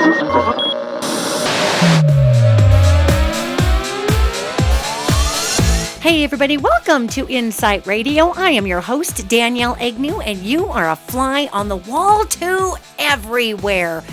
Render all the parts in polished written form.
Hey everybody, welcome to InPsightRadio. I am your host, Danielle Egnew, and you are a fly on the wall too everywhere.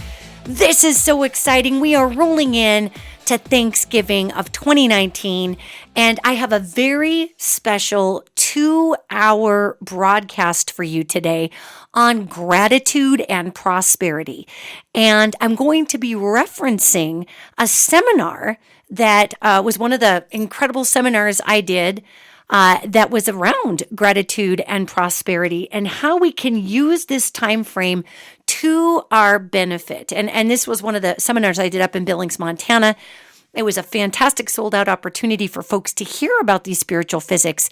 This is so exciting. We are rolling in to Thanksgiving of 2019, and I have a very special 2-hour broadcast for you today on gratitude and prosperity. And I'm going to be referencing a seminar that was one of the incredible seminars I did that was around gratitude and prosperity and how we can use this time frame to our benefit. And this was one of the seminars I did up in Billings, Montana. It was a fantastic sold-out opportunity for folks to hear about these spiritual physics.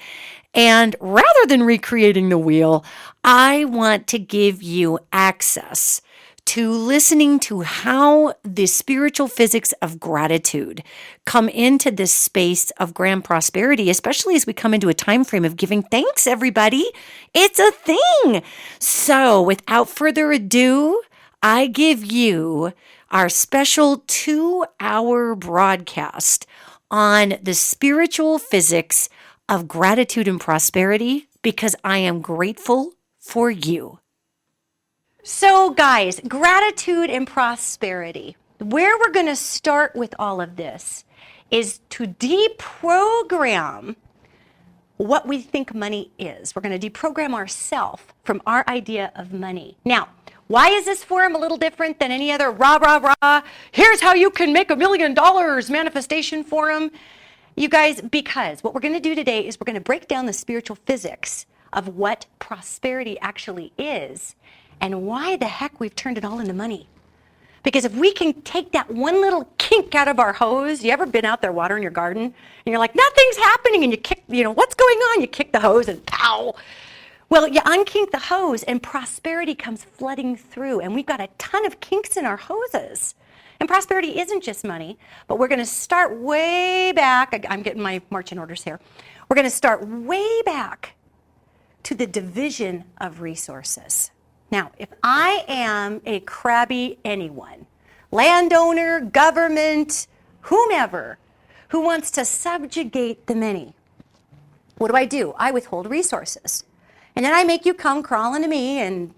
And rather than recreating the wheel, I want to give you access to listening to how the spiritual physics of gratitude come into this space of grand prosperity, especially as we come into a time frame of giving thanks, everybody. It's a thing. So without further ado, I give you our special 2-hour broadcast on the spiritual physics of gratitude and prosperity because I am grateful for you. So guys, gratitude and prosperity. Where we're going to start with all of this is to deprogram what we think money is. We're going to deprogram ourselves from our idea of money. Now, why is this forum a little different than any other rah, here's how you can make $1 million manifestation forum? You guys, because what we're going to do today is we're going to break down the spiritual physics of what prosperity actually is and why the heck we've turned it all into money. Because if we can take that one little kink out of our hose, you ever been out there watering your garden and you're like, nothing's happening, and you kick, what's going on? You kick the hose and pow. Well, you unkink the hose and prosperity comes flooding through, and we've got a ton of kinks in our hoses. And prosperity isn't just money, but we're going to start way back. I'm getting my marching orders here. We're going to start way back to the division of resources. Now, if I am a crabby anyone, landowner, government, whomever, who wants to subjugate the many, what do? I withhold resources. And then I make you come crawling to me and,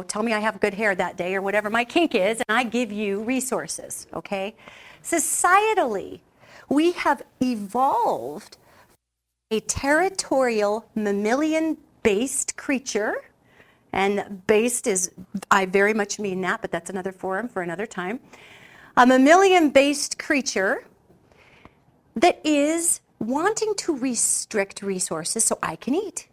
tell me I have good hair that day or whatever my kink is, and I give you resources, okay? Societally, we have evolved a territorial mammalian-based creature. And based is, I very much mean that, but that's another forum for another time. A mammalian-based creature that is wanting to restrict resources so I can eat.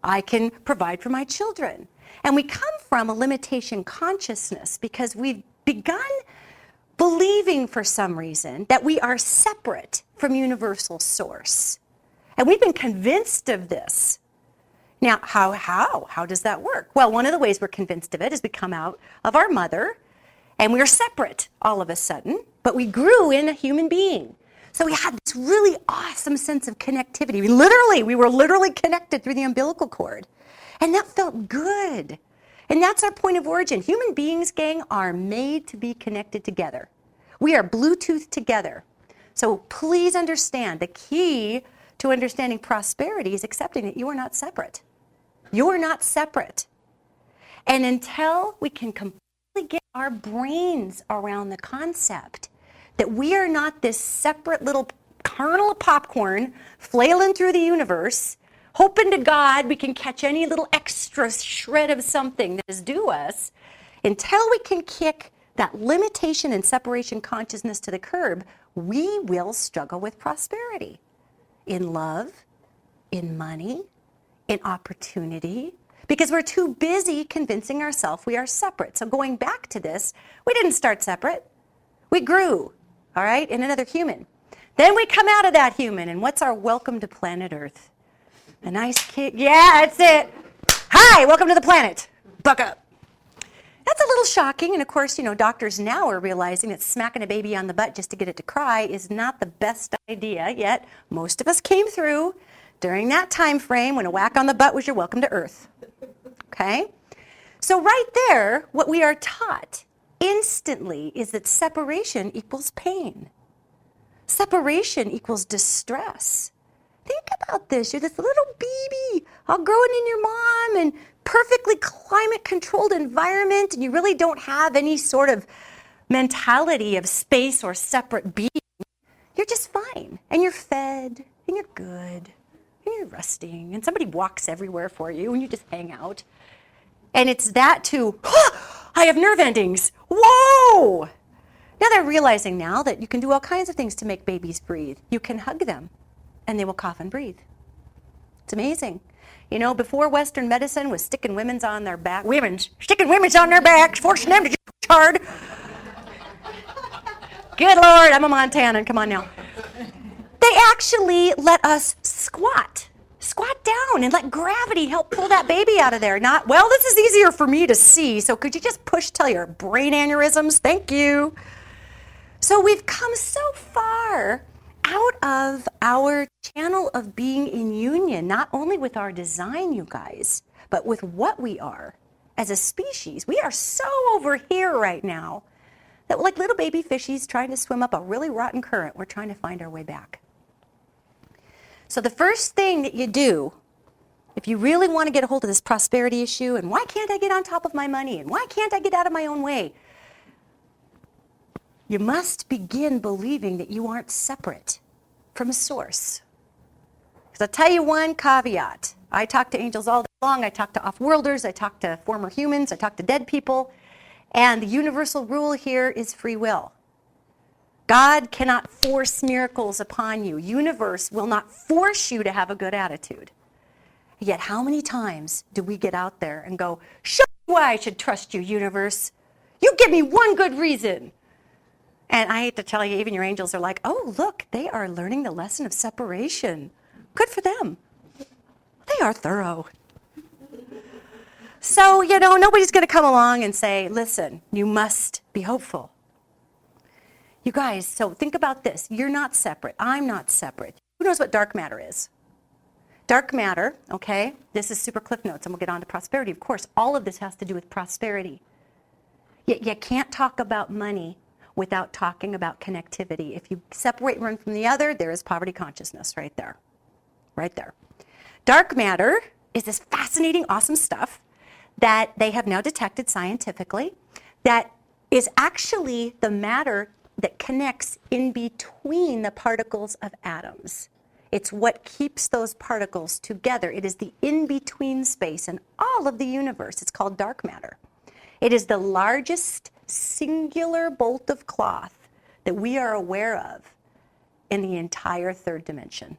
I can provide for my children. And we come from a limitation consciousness because we've begun believing for some reason that we are separate from universal source. And we've been convinced of this. Now, how does that work? Well, one of the ways we're convinced of it is we come out of our mother and we're separate all of a sudden, but we grew in a human being. So we had this really awesome sense of connectivity. We were literally connected through the umbilical cord. And that felt good. And that's our point of origin. Human beings, gang, are made to be connected together. We are Bluetooth together. So please understand the key to understanding prosperity is accepting that you are not separate. You're not separate. And until we can completely get our brains around the concept that we are not this separate little kernel of popcorn flailing through the universe, hoping to God we can catch any little extra shred of something that is due us, until we can kick that limitation and separation consciousness to the curb, we will struggle with prosperity. In love, in money, in opportunity, because we're too busy convincing ourselves we are separate. So going back to this, we didn't start separate. We grew, all right, in another human. Then we come out of that human, and what's our welcome to planet Earth? A nice kid. Yeah, that's it. Hi, welcome to the planet. Buck up. That's a little shocking, and of course, doctors now are realizing that smacking a baby on the butt just to get it to cry is not the best idea, yet most of us came through during that time frame when a whack on the butt was your welcome to Earth. Okay? So right there, what we are taught instantly is that separation equals pain. Separation equals distress. Think about this. You're this little baby all growing in your mom and perfectly climate-controlled environment, and you really don't have any sort of mentality of space or separate being. You're just fine, and you're fed, and you're good, and you're resting, and somebody walks everywhere for you, and you just hang out. And it's that to, I have nerve endings. Whoa! Now they're realizing now that you can do all kinds of things to make babies breathe. You can hug them, and they will cough and breathe. It's amazing. You know, before Western medicine was sticking women's on their back, sticking women's on their backs, forcing them to just hard. Good Lord, I'm a Montanan, come on now. They actually let us squat down and let gravity help pull that baby out of there. Not, well, this is easier for me to see, so could you just push till your brain aneurysms? Thank you. So we've come so far out of our channel of being in union, not only with our design, you guys, but with what we are as a species. We are so over here right now that we're like little baby fishies trying to swim up a really rotten current. We're trying to find our way back. So the first thing that you do, if you really want to get a hold of this prosperity issue, and why can't I get on top of my money, and why can't I get out of my own way, you must begin believing that you aren't separate from a source. Because I'll tell you one caveat. I talk to angels all day long. I talk to off-worlders. I talk to former humans. I talk to dead people. And the universal rule here is free will. God cannot force miracles upon you. Universe will not force you to have a good attitude. Yet how many times do we get out there and go, show me why I should trust you, universe. You give me one good reason. And I hate to tell you, even your angels are like, oh, look, they are learning the lesson of separation. Good for them. They are thorough. So, you know, nobody's going to come along and say, listen, you must be hopeful. You guys, so think about this. You're not separate. I'm not separate. Who knows what dark matter is? Dark matter, okay, this is super cliff notes, and we'll get on to prosperity. Of course, all of this has to do with prosperity. Yet you can't talk about money without talking about connectivity. If you separate one from the other, there is poverty consciousness right there. Right there. Dark matter is this fascinating, awesome stuff that they have now detected scientifically that is actually the matter that connects in between the particles of atoms. It's what keeps those particles together. It is the in-between space in all of the universe. It's called dark matter. It is the largest singular bolt of cloth that we are aware of in the entire third dimension.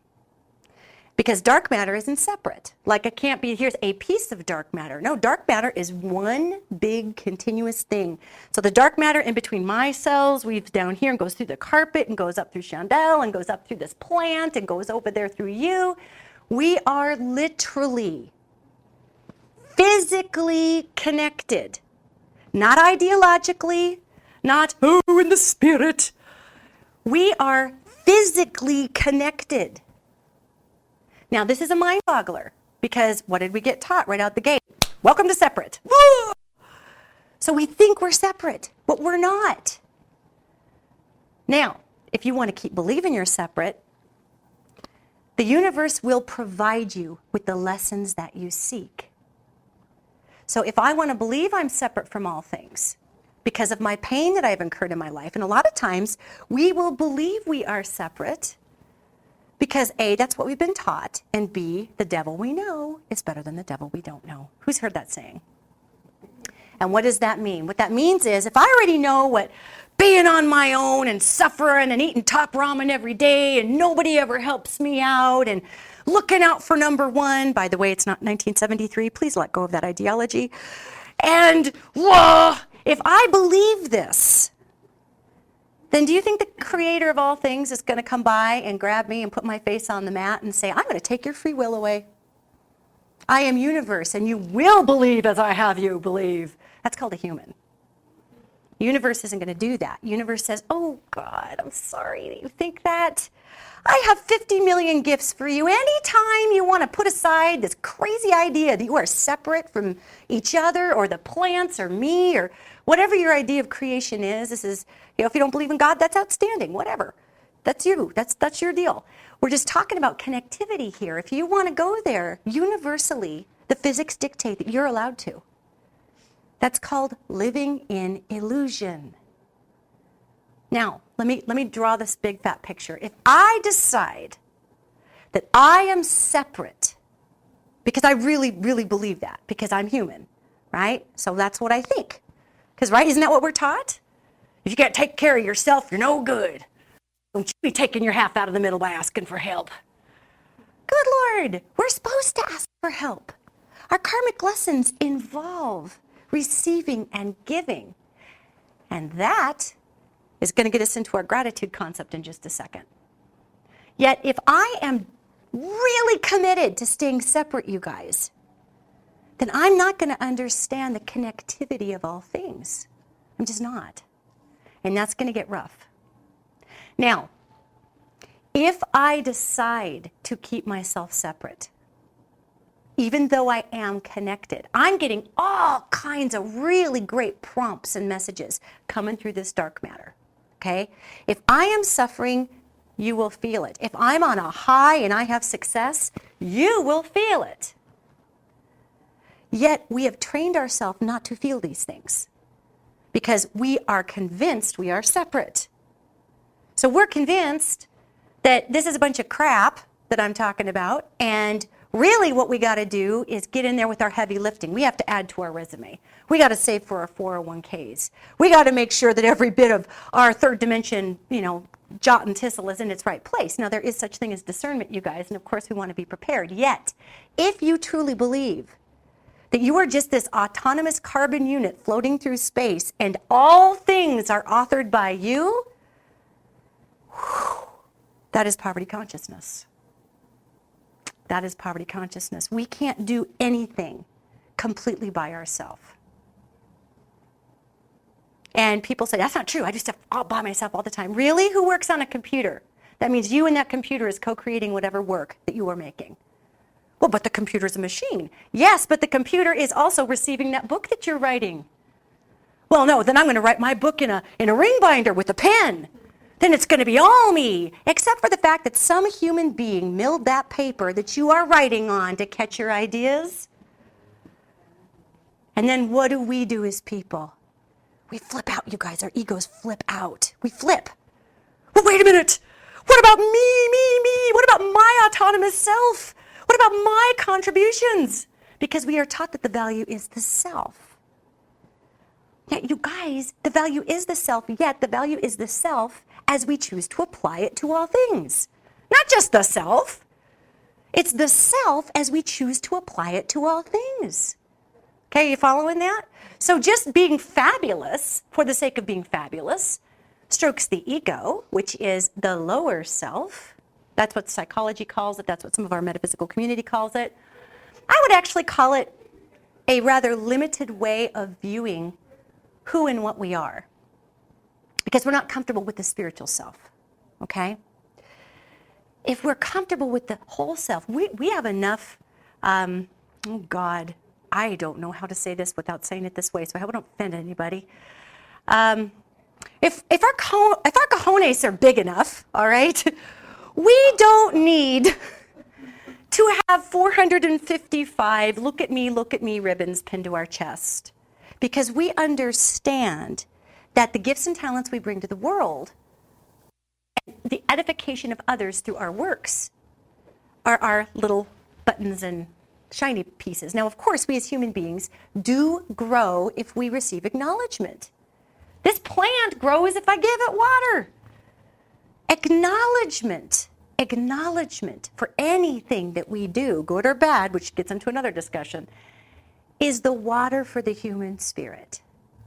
Because dark matter isn't separate. Like it can't be, here's a piece of dark matter. No, dark matter is one big continuous thing. So the dark matter in between my cells weaves down here and goes through the carpet and goes up through Chandel and goes up through this plant and goes over there through you. We are literally, physically connected. Not ideologically, not, oh, in the spirit. We are physically connected. Now, this is a mind boggler because what did we get taught right out the gate? Welcome to separate. Woo! So we think we're separate, but we're not. Now, if you want to keep believing you're separate, the universe will provide you with the lessons that you seek. So if I want to believe I'm separate from all things because of my pain that I've incurred in my life, and a lot of times we will believe we are separate because A, that's what we've been taught, and B, the devil we know is better than the devil we don't know. Who's heard that saying? And what does that mean? What that means is if I already know what being on my own and suffering and eating top ramen every day and nobody ever helps me out and looking out for number one, by the way, it's not 1973, please let go of that ideology. And if I believe this, then do you think the creator of all things is going to come by and grab me and put my face on the mat and say, I'm going to take your free will away? I am universe, and you will believe as I have you believe. That's called a human. Universe isn't going to do that. Universe says, oh, God, I'm sorry that you think that. I have 50 million gifts for you. Anytime you want to put aside this crazy idea that you are separate from each other or the plants or me or Whatever your idea of creation is, this is, if you don't believe in God, that's outstanding, whatever. That's you. That's your deal. We're just talking about connectivity here. If you want to go there, universally, the physics dictate that you're allowed to. That's called living in illusion. Now, let me draw this big fat picture. If I decide that I am separate, because I really, really believe that, because I'm human, right? So that's what I think. Because, right, isn't that what we're taught? If you can't take care of yourself, you're no good. Don't you be taking your half out of the middle by asking for help. Good Lord, we're supposed to ask for help. Our karmic lessons involve receiving and giving. And that is going to get us into our gratitude concept in just a second. Yet, if I am really committed to staying separate, you guys, then I'm not going to understand the connectivity of all things. I'm just not. And that's going to get rough. Now, if I decide to keep myself separate, even though I am connected, I'm getting all kinds of really great prompts and messages coming through this dark matter, okay? If I am suffering, you will feel it. If I'm on a high and I have success, you will feel it. Yet we have trained ourselves not to feel these things because we are convinced we are separate. So we're convinced that this is a bunch of crap that I'm talking about, and really what we got to do is get in there with our heavy lifting. We have to add to our resume. We got to save for our 401ks. We got to make sure that every bit of our third dimension, jot and tittle is in its right place. Now, there is such thing as discernment, you guys, and of course we want to be prepared. Yet, if you truly believe that you are just this autonomous carbon unit floating through space and all things are authored by you, that is poverty consciousness. That is poverty consciousness. We can't do anything completely by ourselves. And people say, that's not true. I do stuff all by myself all the time. Really? Who works on a computer? That means you and that computer is co-creating whatever work that you are making. Well, but the computer's a machine. Yes, but the computer is also receiving that book that you're writing. Well, no, then I'm going to write my book in a ring binder with a pen. Then it's going to be all me, except for the fact that some human being milled that paper that you are writing on to catch your ideas. And then what do we do as people? We flip out, you guys. Our egos flip out. We flip. Well, wait a minute. What about me? What about my autonomous self? What about my contributions? Because we are taught that the value is the self. Yet, you guys, the value is the self, yet the value is the self as we choose to apply it to all things. Not just the self. It's the self as we choose to apply it to all things. Okay, you following that? So just being fabulous for the sake of being fabulous strokes the ego, which is the lower self. That's what psychology calls it. That's what some of our metaphysical community calls it. I would actually call it a rather limited way of viewing who and what we are, because we're not comfortable with the spiritual self, okay? If we're comfortable with the whole self, we have enough, oh God, I don't know how to say this without saying it this way, so I hope I don't offend anybody. If our cojones are big enough, all right, we don't need to have 455 look at me ribbons pinned to our chest, because we understand that the gifts and talents we bring to the world, the edification of others through our works, are our little buttons and shiny pieces. Now, of course, we as human beings do grow if we receive acknowledgement. This plant grows if I give it water. Acknowledgement for anything that we do, good or bad, which gets into another discussion, is the water for the human spirit.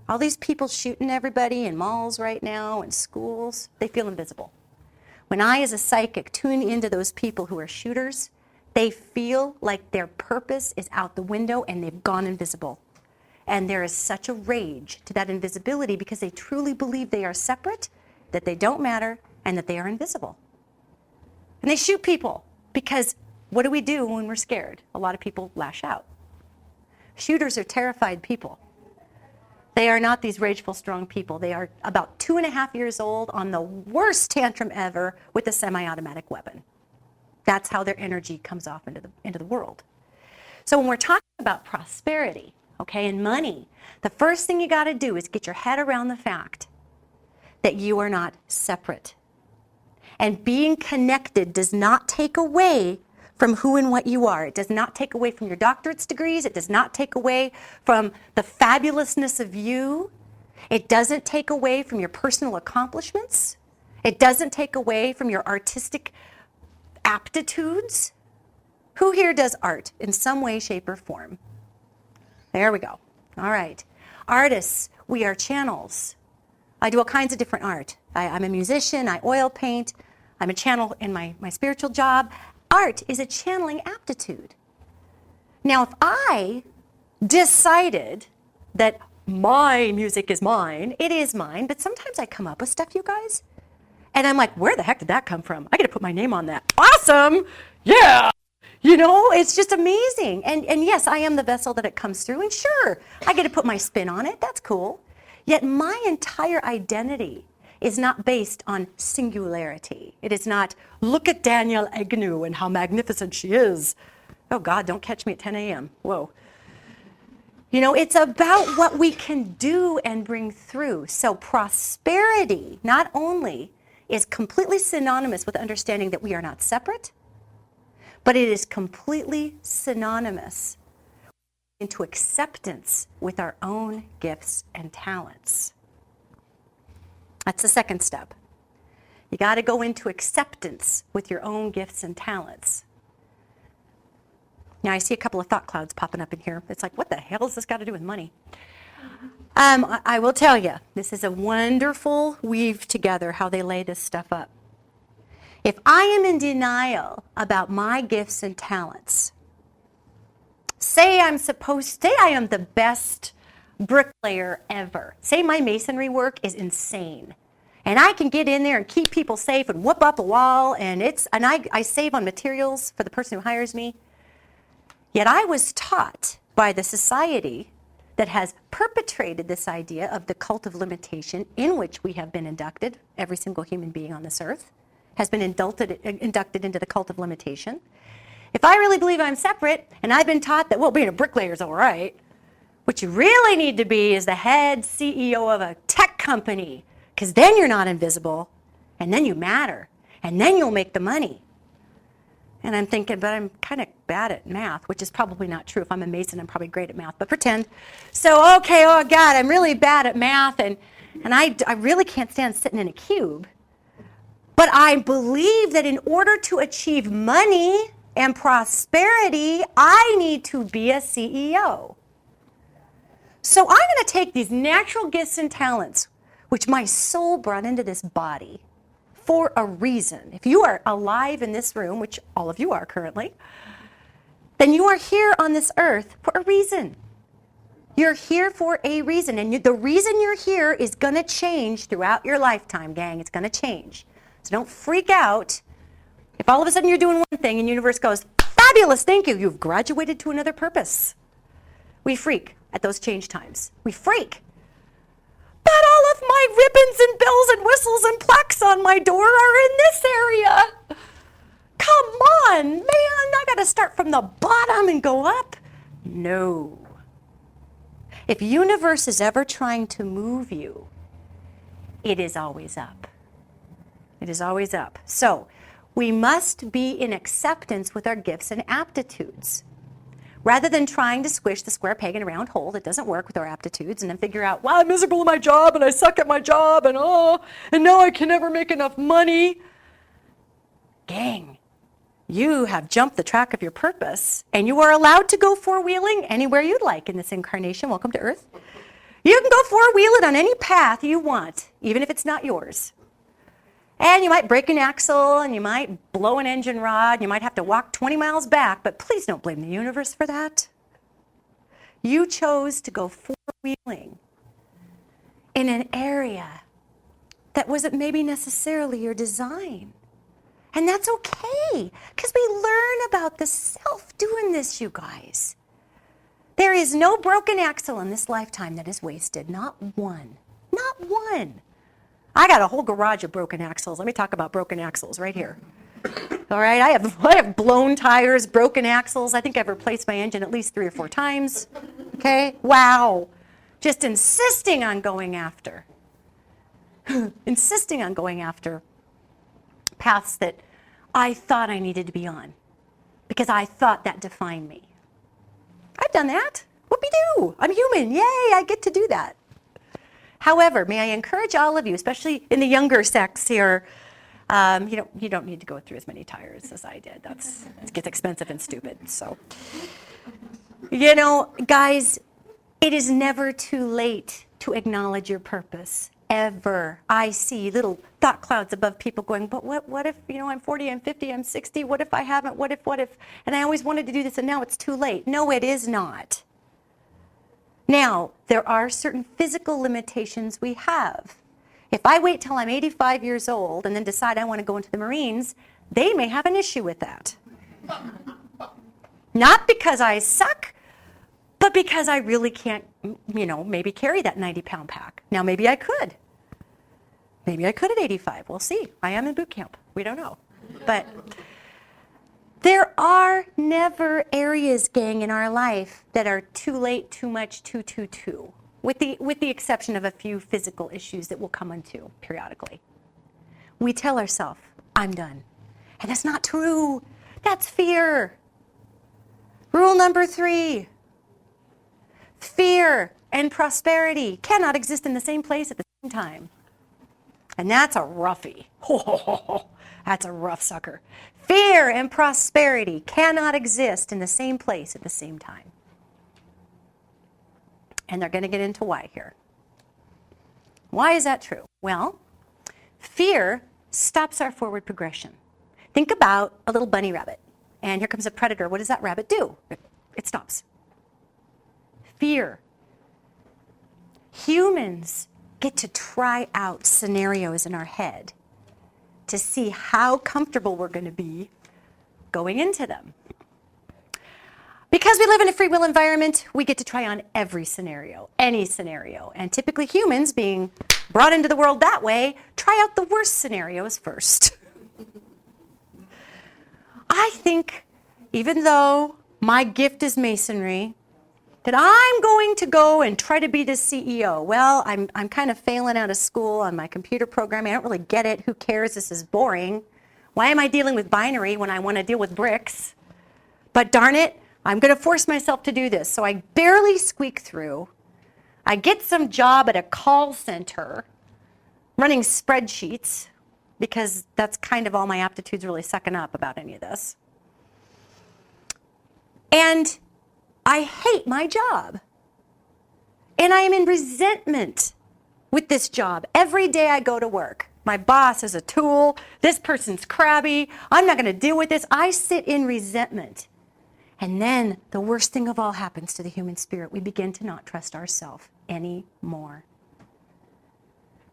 All these people shooting everybody in malls right now, in schools, they feel invisible. When I, as a psychic, tune into those people who are shooters, they feel like their purpose is out the window and they've gone invisible. And there is such a rage to that invisibility because they truly believe they are separate, that they don't matter, and that they are invisible. And they shoot people because what do we do when we're scared? A lot of people lash out. Shooters are terrified people. They are not these rageful, strong people. They are about 2.5 years old on the worst tantrum ever with a semi-automatic weapon. That's how their energy comes off into the world. So when we're talking about prosperity, okay, and money, the first thing you got to do is get your head around the fact that you are not separate. And being connected does not take away from who and what you are. It does not take away from your doctorate's degrees. It does not take away from the fabulousness of you. It doesn't take away from your personal accomplishments. It doesn't take away from your artistic aptitudes. Who here does art in some way, shape, or form? There we go. All right. Artists, we are channels. I do all kinds of different art. I'm a musician. I oil paint. I'm a channel in my spiritual job. Art is a channeling aptitude. Now, if I decided that my music is mine, it is mine, but sometimes I come up with stuff, you guys, and I'm like, where the heck did that come from? I got to put my name on that. Awesome! Yeah! You know, it's just amazing. And yes, I am the vessel that it comes through, and sure, I get to put my spin on it. That's cool. Yet my entire identity is not based on singularity. It is not, look at Danielle Egnew and how magnificent she is. Oh God, don't catch me at 10 a.m. Whoa. You know, it's about what we can do and bring through. So prosperity not only is completely synonymous with understanding that we are not separate, but it is completely synonymous into acceptance with our own gifts and talents. That's the second step. You got to go into acceptance with your own gifts and talents. Now, I see a couple of thought clouds popping up in here. It's like, what the hell has this got to do with money? I will tell you, this is a wonderful weave together how they lay this stuff up. If I am in denial about my gifts and talents, say I am the best bricklayer ever. Say my masonry work is insane. And I can get in there and keep people safe and whoop up a wall, and I save on materials for the person who hires me. Yet I was taught by the society that has perpetrated this idea of the cult of limitation in which we have been inducted, every single human being on this earth has been inducted into the cult of limitation. If I really believe I'm separate, and I've been taught that, well, being a bricklayer is all right, what you really need to be is the head CEO of a tech company, because then you're not invisible, and then you matter, and then you'll make the money. And I'm thinking, but I'm kind of bad at math, which is probably not true. If I'm a Mason, I'm probably great at math, but pretend. So, okay, oh God, I'm really bad at math, and I really can't stand sitting in a cube. But I believe that in order to achieve money and prosperity, I need to be a CEO. So I'm going to take these natural gifts and talents, which my soul brought into this body for a reason. If you are alive in this room, which all of you are currently, then you are here on this earth for a reason. You're here for a reason, and the reason you're here is going to change throughout your lifetime, gang. It's going to change. So don't freak out if all of a sudden you're doing one thing and the universe goes, fabulous, thank you, you've graduated to another purpose. We freak at those change times. We freak. But all of my ribbons and bells and whistles and plaques on my door are in this area. Come on, man, I got to start from the bottom and go up. No. If universe is ever trying to move you, it is always up. It is always up. So we must be in acceptance with our gifts and aptitudes. Rather than trying to squish the square peg in a round hole that doesn't work with our aptitudes and then figure out, well, I'm miserable in my job and I suck at my job and now I can never make enough money. Gang, you have jumped the track of your purpose and you are allowed to go four-wheeling anywhere you'd like in this incarnation. Welcome to Earth. You can go four-wheeling on any path you want, even if it's not yours. And you might break an axle, and you might blow an engine rod, and you might have to walk 20 miles back, but please don't blame the universe for that. You chose to go four-wheeling in an area that wasn't maybe necessarily your design. And that's okay, because we learn about the self doing this, you guys. There is no broken axle in this lifetime that is wasted. Not one. Not one. I got a whole garage of broken axles. Let me talk about broken axles right here. All right, I have blown tires, broken axles. I think I've replaced my engine at least 3 or 4 times. Okay? Wow. Just insisting on going after. Insisting on going after paths that I thought I needed to be on because I thought that defined me. I've done that. Whoopie-doo. I'm human. Yay, I get to do that. However, may I encourage all of you, especially in the younger sex here, you don't need to go through as many tires as I did. It gets expensive and stupid. So, guys, it is never too late to acknowledge your purpose. Ever. I see little thought clouds above people going, but what if, I'm 40, I'm 50, I'm 60, what if I haven't, what if, and I always wanted to do this and now it's too late. No, it is not. Now, there are certain physical limitations we have. If I wait till I'm 85 years old and then decide I want to go into the Marines, they may have an issue with that. Not because I suck, but because I really can't, maybe carry that 90-pound pack. Now, maybe I could. Maybe I could at 85. We'll see. I am in boot camp. We don't know. But there are never areas, gang, in our life that are too late, too much, too, with the exception of a few physical issues that we'll come into periodically. We tell ourselves, I'm done. And that's not true. That's fear. Rule number 3. Fear and prosperity cannot exist in the same place at the same time. And that's a roughie. That's a rough sucker. Fear and prosperity cannot exist in the same place at the same time. And they're going to get into why here. Why is that true? Well, fear stops our forward progression. Think about a little bunny rabbit. And here comes a predator. What does that rabbit do? It stops. Fear. Humans get to try out scenarios in our head to see how comfortable we're going to be going into them. Because we live in a free will environment, we get to try on every scenario, any scenario. And typically humans, being brought into the world that way, try out the worst scenarios first. I think, even though my gift is masonry, that I'm going to go and try to be the CEO. Well, I'm kind of failing out of school on my computer programming. I don't really get it. Who cares? This is boring. Why am I dealing with binary when I want to deal with bricks? But darn it, I'm going to force myself to do this. So I barely squeak through. I get some job at a call center running spreadsheets because that's kind of all my aptitudes really sucking up about any of this. And I hate my job. And I am in resentment with this job. Every day I go to work, my boss is a tool. This person's crabby. I'm not going to deal with this. I sit in resentment. And then the worst thing of all happens to the human spirit. We begin to not trust ourselves anymore.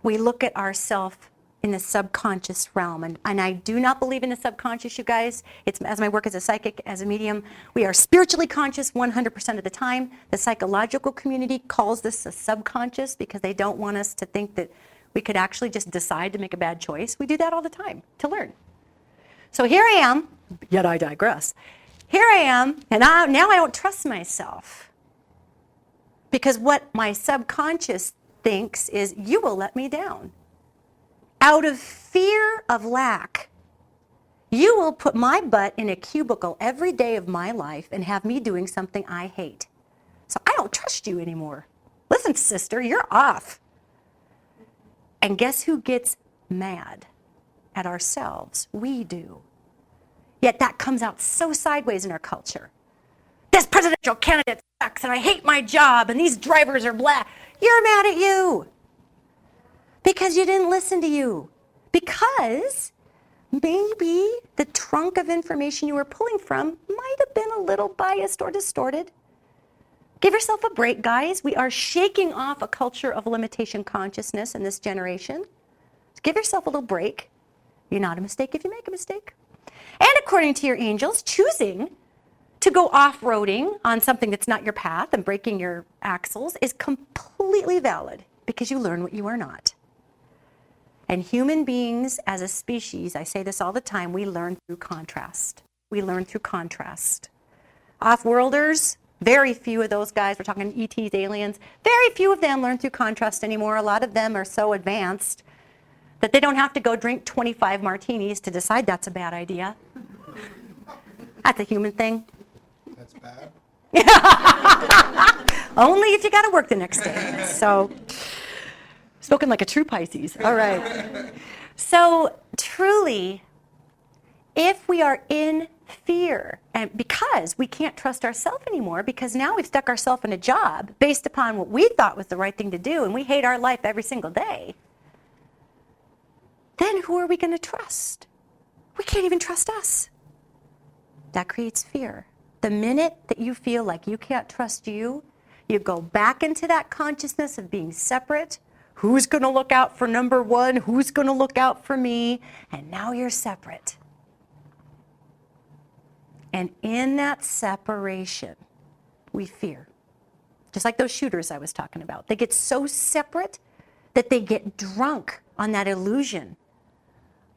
We look at ourselves in the subconscious realm. And I do not believe in the subconscious, you guys. It's as my work as a psychic, as a medium. We are spiritually conscious 100% of the time. The psychological community calls this a subconscious because they don't want us to think that we could actually just decide to make a bad choice. We do that all the time to learn. So here I am, yet I digress. Here I am, and now I don't trust myself. Because what my subconscious thinks is, you will let me down. Out of fear of lack, you will put my butt in a cubicle every day of my life and have me doing something I hate. So I don't trust you anymore. Listen, sister, you're off. And guess who gets mad at ourselves? We do. Yet that comes out so sideways in our culture. This presidential candidate sucks, and I hate my job, and these drivers are blah. You're mad at you. Because you didn't listen to you. Because maybe the trunk of information you were pulling from might have been a little biased or distorted. Give yourself a break, guys. We are shaking off a culture of limitation consciousness in this generation. So give yourself a little break. You're not a mistake if you make a mistake. And according to your angels, choosing to go off-roading on something that's not your path and breaking your axles is completely valid because you learn what you are not. And human beings as a species, I say this all the time, we learn through contrast. We learn through contrast. Off-worlders, very few of those guys, we're talking ETs, aliens, very few of them learn through contrast anymore. A lot of them are so advanced that they don't have to go drink 25 martinis to decide that's a bad idea. That's a human thing. That's bad? Only if you got to work the next day. So, spoken like a true Pisces. All right. So, truly, if we are in fear, and because we can't trust ourselves anymore, because now we've stuck ourselves in a job based upon what we thought was the right thing to do, and we hate our life every single day, then who are we going to trust? We can't even trust us. That creates fear. The minute that you feel like you can't trust you, you go back into that consciousness of being separate. Who's going to look out for number one? Who's going to look out for me? And now you're separate. And in that separation, we fear. Just like those shooters I was talking about. They get so separate that they get drunk on that illusion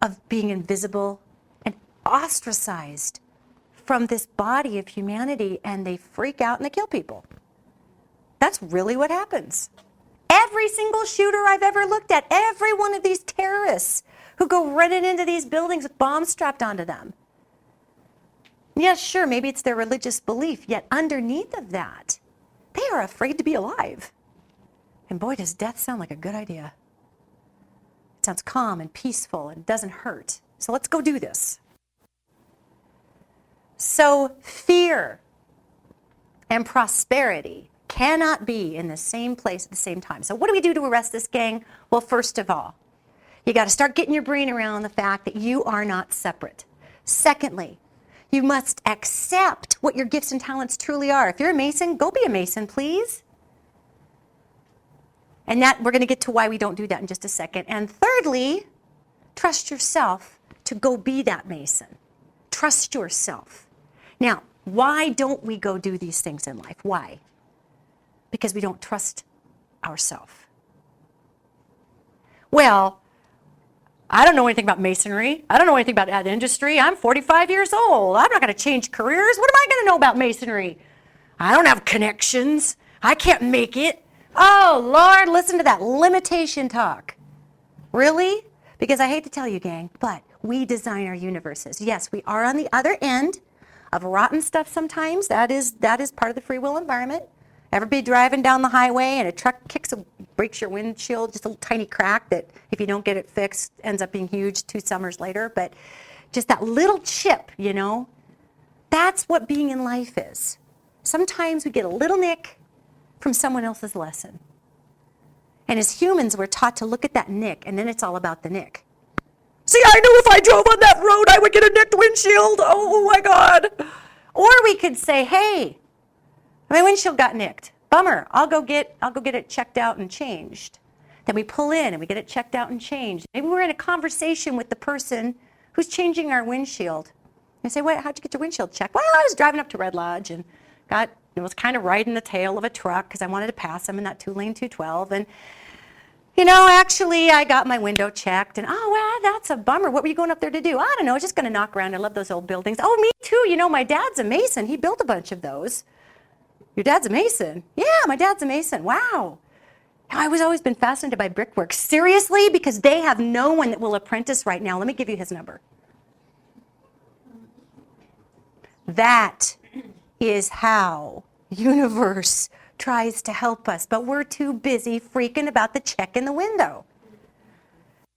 of being invisible and ostracized from this body of humanity, and they freak out and they kill people. That's really what happens. Every single shooter I've ever looked at, every one of these terrorists who go running into these buildings with bombs strapped onto them. Yes, sure, maybe it's their religious belief, yet underneath of that, they are afraid to be alive. And boy, does death sound like a good idea. It sounds calm and peaceful and doesn't hurt. So let's go do this. So fear and prosperity cannot be in the same place at the same time. So what do we do to arrest this gang? Well, first of all, you got to start getting your brain around the fact that you are not separate. Secondly, you must accept what your gifts and talents truly are. If you're a Mason, go be a Mason, please. And that we're going to get to why we don't do that in just a second. And thirdly, trust yourself to go be that Mason. Trust yourself. Now, why don't we go do these things in life? Why? Because we don't trust ourselves. Well, I don't know anything about masonry. I don't know anything about that industry. I'm 45 years old. I'm not going to change careers. What am I going to know about masonry? I don't have connections. I can't make it. Oh, Lord, listen to that limitation talk. Really? Because I hate to tell you, gang, but we design our universes. Yes, we are on the other end of rotten stuff sometimes. That is part of the free will environment. Ever be driving down the highway and a truck breaks your windshield, just a little tiny crack that if you don't get it fixed ends up being huge 2 summers later. But just that little chip, you know, that's what being in life is. Sometimes we get a little nick from someone else's lesson. And as humans, we're taught to look at that nick, and then it's all about the nick. See, I knew if I drove on that road, I would get a nicked windshield. Oh my God. Or we could say, hey, my windshield got nicked. Bummer. I'll go get it checked out and changed. Then we pull in and we get it checked out and changed. Maybe we're in a conversation with the person who's changing our windshield. And say, how'd you get your windshield checked? Well, I was driving up to Red Lodge and was kind of riding the tail of a truck because I wanted to pass them in that 2-lane 212. And, actually, I got my window checked. And, that's a bummer. What were you going up there to do? I don't know. I was just going to knock around. I love those old buildings. Oh, me too. My dad's a Mason. He built a bunch of those. Your dad's a Mason? Yeah, my dad's a Mason. Wow. I was always been fascinated by brickwork. Seriously? Because they have no one that will apprentice right now. Let me give you his number. That is how universe tries to help us, but we're too busy freaking about the check in the window.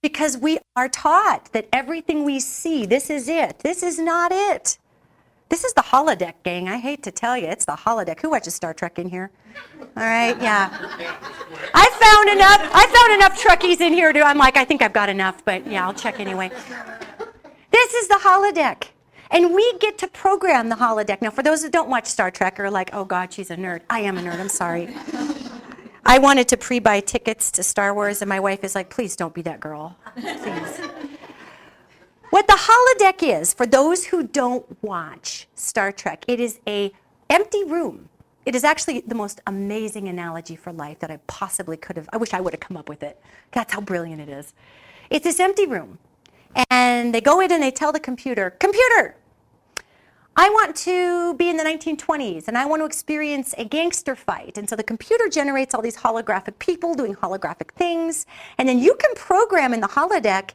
Because we are taught that everything we see, this is it. This is not it. This is the holodeck, gang. I hate to tell you, it's the holodeck. Who watches Star Trek in here? All right, yeah. I found enough Trekkies in here I'm like, I think I've got enough, but yeah, I'll check anyway. This is the holodeck. And we get to program the holodeck. Now, for those that don't watch Star Trek or like, oh God, she's a nerd. I am a nerd, I'm sorry. I wanted to pre-buy tickets to Star Wars, and my wife is like, please don't be that girl, please. What the holodeck is, for those who don't watch Star Trek, it is an empty room. It is actually the most amazing analogy for life that I possibly could have. I wish I would have come up with it. That's how brilliant it is. It's this empty room. And they go in and they tell the computer, "Computer, I want to be in the 1920s and I want to experience a gangster fight." And so the computer generates all these holographic people doing holographic things. And then you can program in the holodeck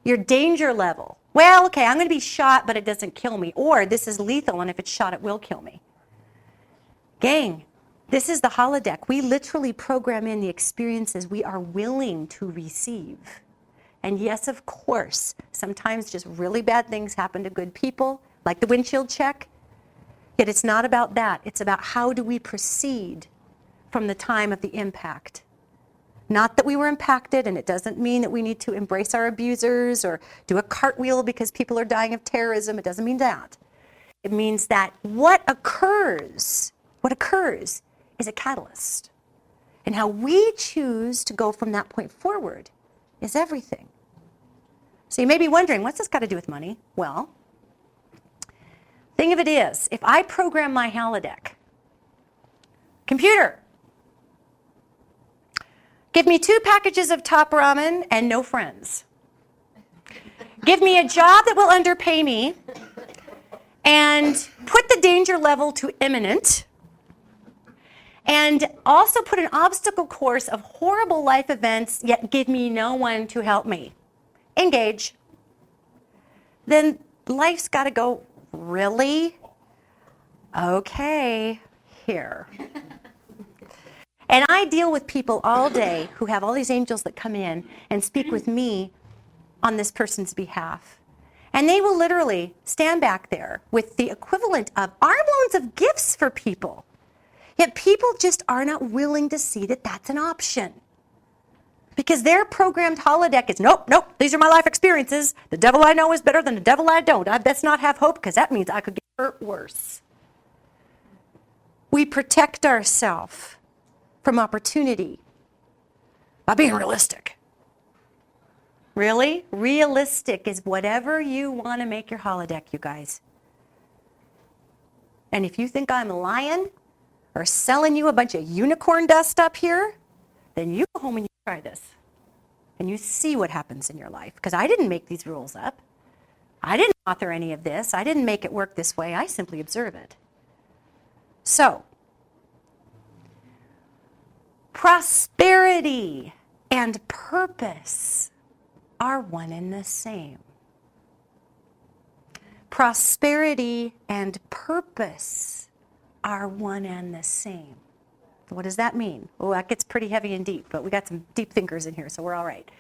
your danger level. Well, okay, I'm going to be shot, but it doesn't kill me. Or this is lethal, and if it's shot, it will kill me. Gang, this is the holodeck. We literally program in the experiences we are willing to receive. And yes, of course, sometimes just really bad things happen to good people, like the windshield check. Yet it's not about that. It's about how do we proceed from the time of the impact. Not that we were impacted, and it doesn't mean that we need to embrace our abusers or do a cartwheel because people are dying of terrorism. It doesn't mean that. It means that what occurs is a catalyst. And how we choose to go from that point forward is everything. So you may be wondering, what's this got to do with money? Well, thing of it is, if I program my holodeck, "Computer, give me 2 packages of top ramen and no friends. Give me a job that will underpay me and put the danger level to imminent, and also put an obstacle course of horrible life events, yet give me no one to help me. Engage." Then life's got to go, really? Okay, here. And I deal with people all day who have all these angels that come in and speak with me on this person's behalf. And they will literally stand back there with the equivalent of armloads of gifts for people. Yet people just are not willing to see that that's an option. Because their programmed holodeck is, nope, these are my life experiences. The devil I know is better than the devil I don't. I best not have hope because that means I could get hurt worse. We protect ourselves from opportunity by being realistic. Really? Realistic is whatever you want to make your holodeck, you guys. And if you think I'm lying or selling you a bunch of unicorn dust up here, then you go home and you try this. And you see what happens in your life. Because I didn't make these rules up. I didn't author any of this. I didn't make it work this way. I simply observe it. So, prosperity and purpose are one and the same. Prosperity and purpose are one and the same. What does that mean? Oh, that gets pretty heavy and deep, but we got some deep thinkers in here, so we're all right.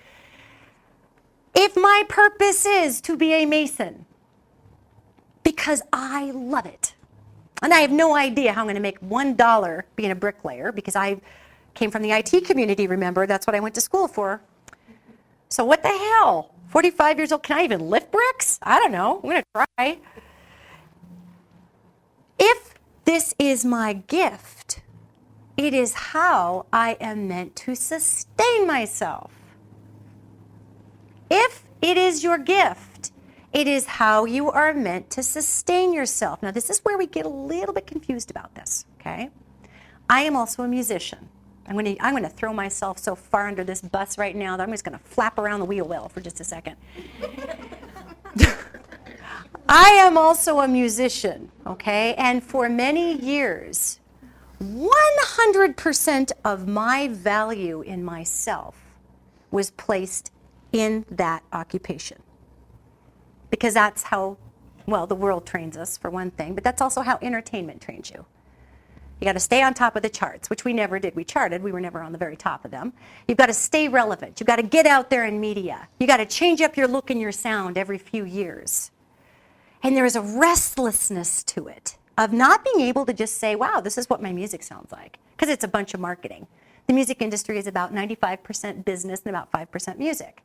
If my purpose is to be a mason, because I love it, and I have no idea how I'm going to make $1 being a bricklayer, because I came from the IT community, remember? That's what I went to school for. So what the hell? 45 years old, can I even lift bricks? I don't know. I'm going to try. If this is my gift, it is how I am meant to sustain myself. If it is your gift, it is how you are meant to sustain yourself. Now, this is where we get a little bit confused about this, okay? I am also a musician. I'm going to throw myself so far under this bus right now that I'm just going to flap around the wheel well for just a second. I am also a musician, okay? And for many years, 100% of my value in myself was placed in that occupation. Because that's how, well, the world trains us, for one thing, but that's also how entertainment trains you. You got to stay on top of the charts, which we never did. We charted. We were never on the very top of them. You've got to stay relevant. You've got to get out there in media. You got to change up your look and your sound every few years. And there is a restlessness to it of not being able to just say, wow, this is what my music sounds like, because it's a bunch of marketing. The music industry is about 95% business and about 5% music.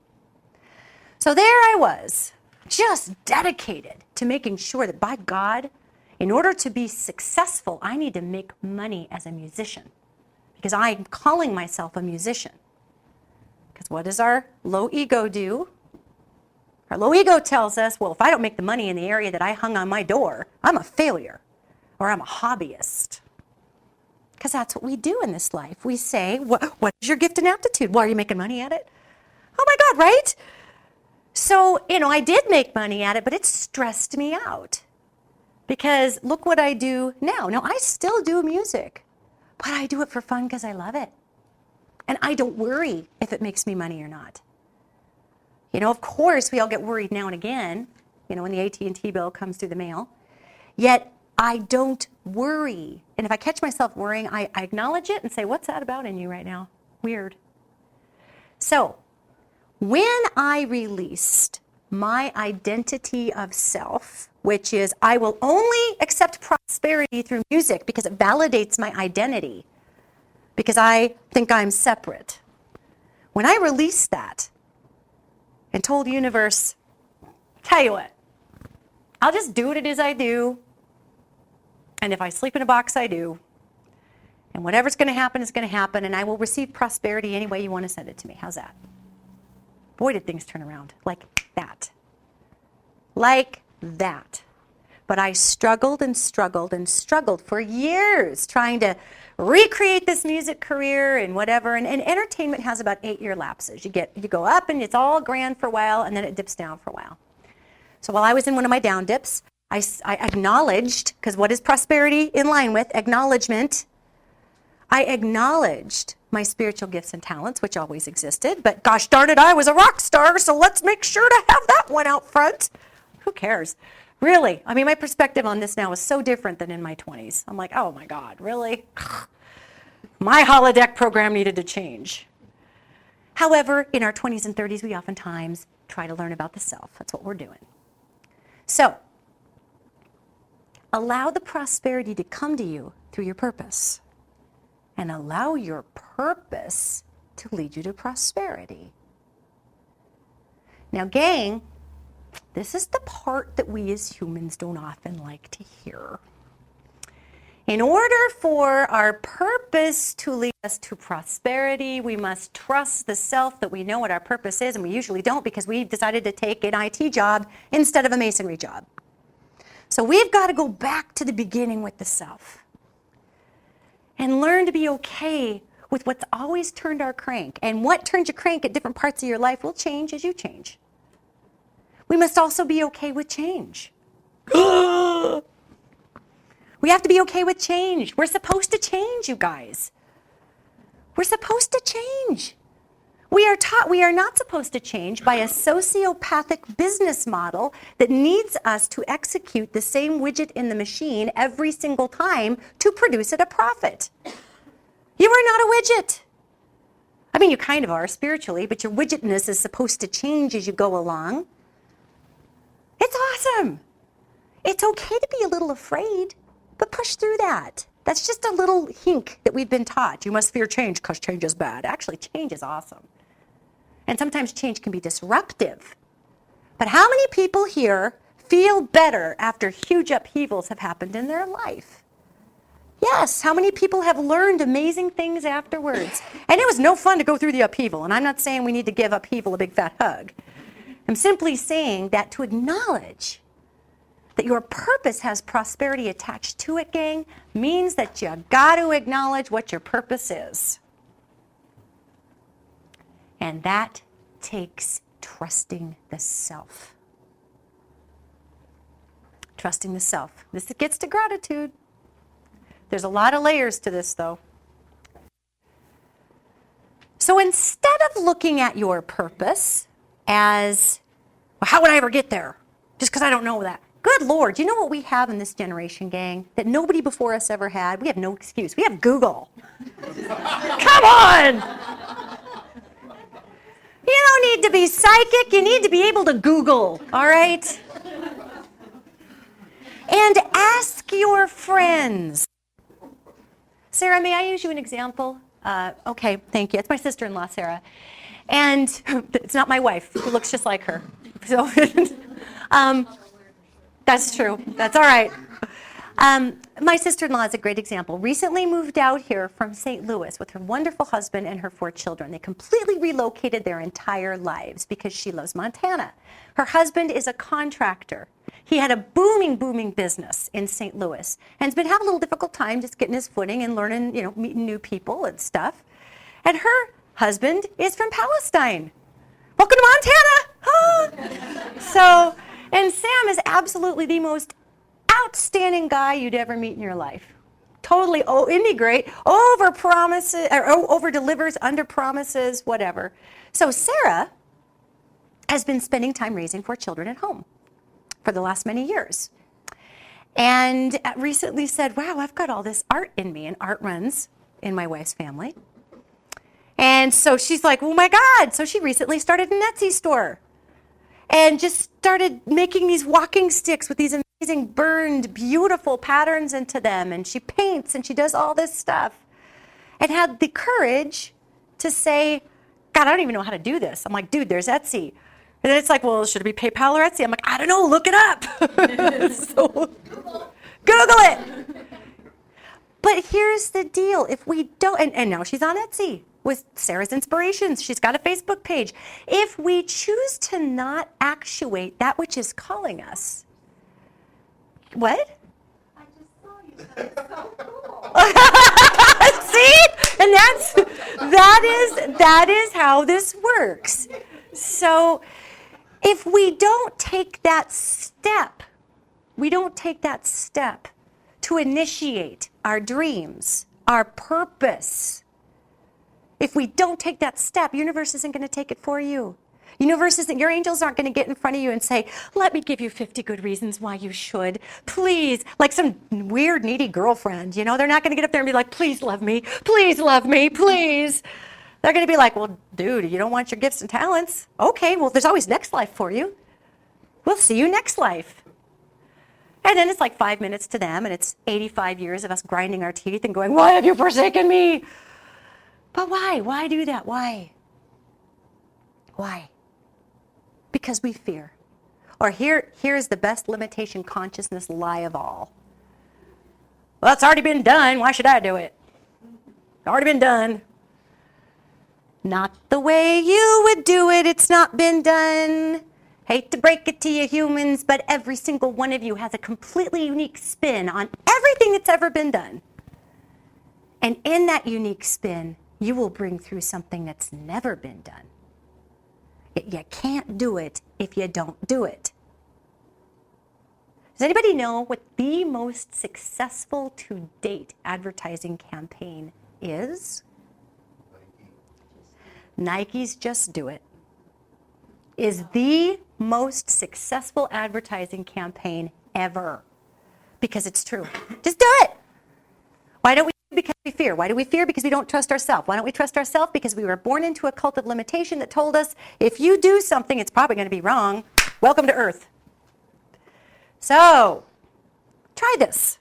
So there I was, just dedicated to making sure that, by God, in order to be successful, I need to make money as a musician, because I'm calling myself a musician. Because what does our low ego do? Our low ego tells us, well, if I don't make the money in the area that I hung on my door, I'm a failure or I'm a hobbyist. Because that's what we do in this life. We say, what is your gift and aptitude? Well, are you making money at it? Oh my God, right? So, I did make money at it, but it stressed me out. Because look what I do now. Now, I still do music, but I do it for fun because I love it. And I don't worry if it makes me money or not. Of course, we all get worried now and again, when the AT&T bill comes through the mail. Yet, I don't worry. And if I catch myself worrying, I acknowledge it and say, what's that about in you right now? Weird. So, when I released my identity of self, which is I will only accept prosperity through music because it validates my identity, because I think I'm separate. When I released that and told the universe, tell you what, I'll just do what it is I do, and if I sleep in a box, I do, and whatever's going to happen is going to happen, and I will receive prosperity any way you want to send it to me. How's that? Boy, did things turn around like that. Like that. But I struggled and struggled and struggled for years trying to recreate this music career and whatever. And entertainment has about 8-year lapses. You go up and it's all grand for a while, and then it dips down for a while. So while I was in one of my down dips, I acknowledged, because what is prosperity in line with? Acknowledgement. I acknowledged my spiritual gifts and talents, which always existed, but gosh darn it, I was a rock star, so let's make sure to have that one out front. Who cares? Really, my perspective on this now is so different than in my 20s. I'm like, oh my God, really? My holodeck program needed to change. However, in our 20s and 30s, we oftentimes try to learn about the self. That's what we're doing. So, allow the prosperity to come to you through your purpose. And allow your purpose to lead you to prosperity. Now, gang, this is the part that we as humans don't often like to hear. In order for our purpose to lead us to prosperity, we must trust the self that we know what our purpose is, and we usually don't because we decided to take an IT job instead of a masonry job. So we've got to go back to the beginning with the self. And learn to be okay with what's always turned our crank. And what turns your crank at different parts of your life will change as you change. We must also be okay with change. We have to be okay with change. We're supposed to change, you guys. We're supposed to change. We are taught we are not supposed to change by a sociopathic business model that needs us to execute the same widget in the machine every single time to produce it a profit. You are not a widget. You kind of are spiritually, but your widgetness is supposed to change as you go along. It's awesome. It's okay to be a little afraid, but push through that. That's just a little hink that we've been taught. You must fear change because change is bad. Actually, change is awesome. And sometimes change can be disruptive. But how many people here feel better after huge upheavals have happened in their life? Yes, how many people have learned amazing things afterwards? And it was no fun to go through the upheaval. And I'm not saying we need to give upheaval a big fat hug. I'm simply saying that to acknowledge that your purpose has prosperity attached to it, gang, means that you got to acknowledge what your purpose is. And that takes trusting the self. Trusting the self. This gets to gratitude. There's a lot of layers to this, though. So instead of looking at your purpose as, well, how would I ever get there? Just because I don't know that. Good Lord, you know what we have in this generation, gang, that nobody before us ever had? We have no excuse. We have Google. Come on! You don't need to be psychic. You need to be able to Google, all right? And ask your friends. Sarah, may I use you an example? Okay, thank you. It's my sister-in-law, Sarah. And it's not my wife, who looks just like her. So, that's true. That's all right. My sister-in-law is a great example. Recently moved out here from St. Louis with her wonderful husband and her 4 children. They completely relocated their entire lives because she loves Montana. Her husband is a contractor. He had a booming, booming business in St. Louis and has been having a little difficult time just getting his footing and learning, meeting new people and stuff. And her husband is from Palestine. Welcome to Montana! And Sam is absolutely the most outstanding guy you'd ever meet in your life. Totally, isn't he great? Over promises, or over delivers, under promises, whatever. So Sarah has been spending time raising 4 children at home for the last many years. And recently said, wow, I've got all this art in me, and art runs in my wife's family. And so she's like, oh my God. So she recently started an Etsy store and just started making these walking sticks with these amazing burned, beautiful patterns into them. And she paints and she does all this stuff and had the courage to say, God, I don't even know how to do this. I'm like, dude, there's Etsy. And then it's like, well, should it be PayPal or Etsy? I'm like, I don't know, look it up. So, Google it. But here's the deal. If we don't, and now she's on Etsy with Sarah's Inspirations. She's got a Facebook page. If we choose to not actuate that which is calling us, what? I just saw you. That is so cool. See? And that is how this works. So if we don't take that step to initiate our dreams, our purpose, if we don't take that step, universe isn't going to take it for you. Your angels aren't going to get in front of you and say, let me give you 50 good reasons why you should. Please, like some weird, needy girlfriend, they're not going to get up there and be like, please love me, please. They're going to be like, well, dude, you don't want your gifts and talents. Okay, well, there's always next life for you. We'll see you next life. And then it's like 5 minutes to them, and it's 85 years of us grinding our teeth and going, why have you forsaken me? But why? Why do that? Why? Because we fear. Or here's the best limitation consciousness lie of all. Well, it's already been done. Why should I do it? Already been done. Not the way you would do it. It's not been done. Hate to break it to you humans, but every single one of you has a completely unique spin on everything that's ever been done. And in that unique spin, you will bring through something that's never been done. You can't do it if you don't do it. Does anybody know what the most successful to date advertising campaign is? Nike's Just Do It is the most successful advertising campaign ever, because it's true. Just do it. Why don't we? Because we fear. Why do we fear? Because we don't trust ourselves. Why don't we trust ourselves? Because we were born into a cult of limitation that told us if you do something, it's probably going to be wrong. Welcome to Earth. So, try this.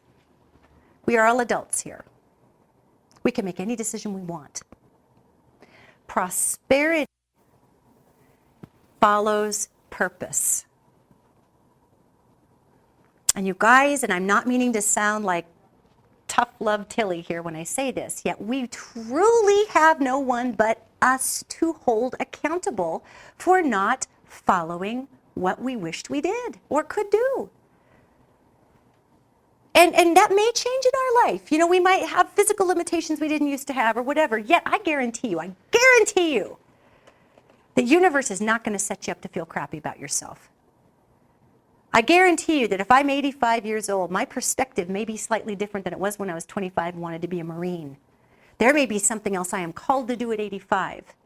We are all adults here. We can make any decision we want. Prosperity follows purpose. And you guys, and I'm not meaning to sound like tough love Tilly here when I say this, yet we truly have no one but us to hold accountable for not following what we wished we did or could do. And that may change in our life. We might have physical limitations we didn't used to have or whatever, yet I guarantee you, the universe is not going to set you up to feel crappy about yourself. I guarantee you that if I'm 85 years old, my perspective may be slightly different than it was when I was 25 and wanted to be a Marine. There may be something else I am called to do at 85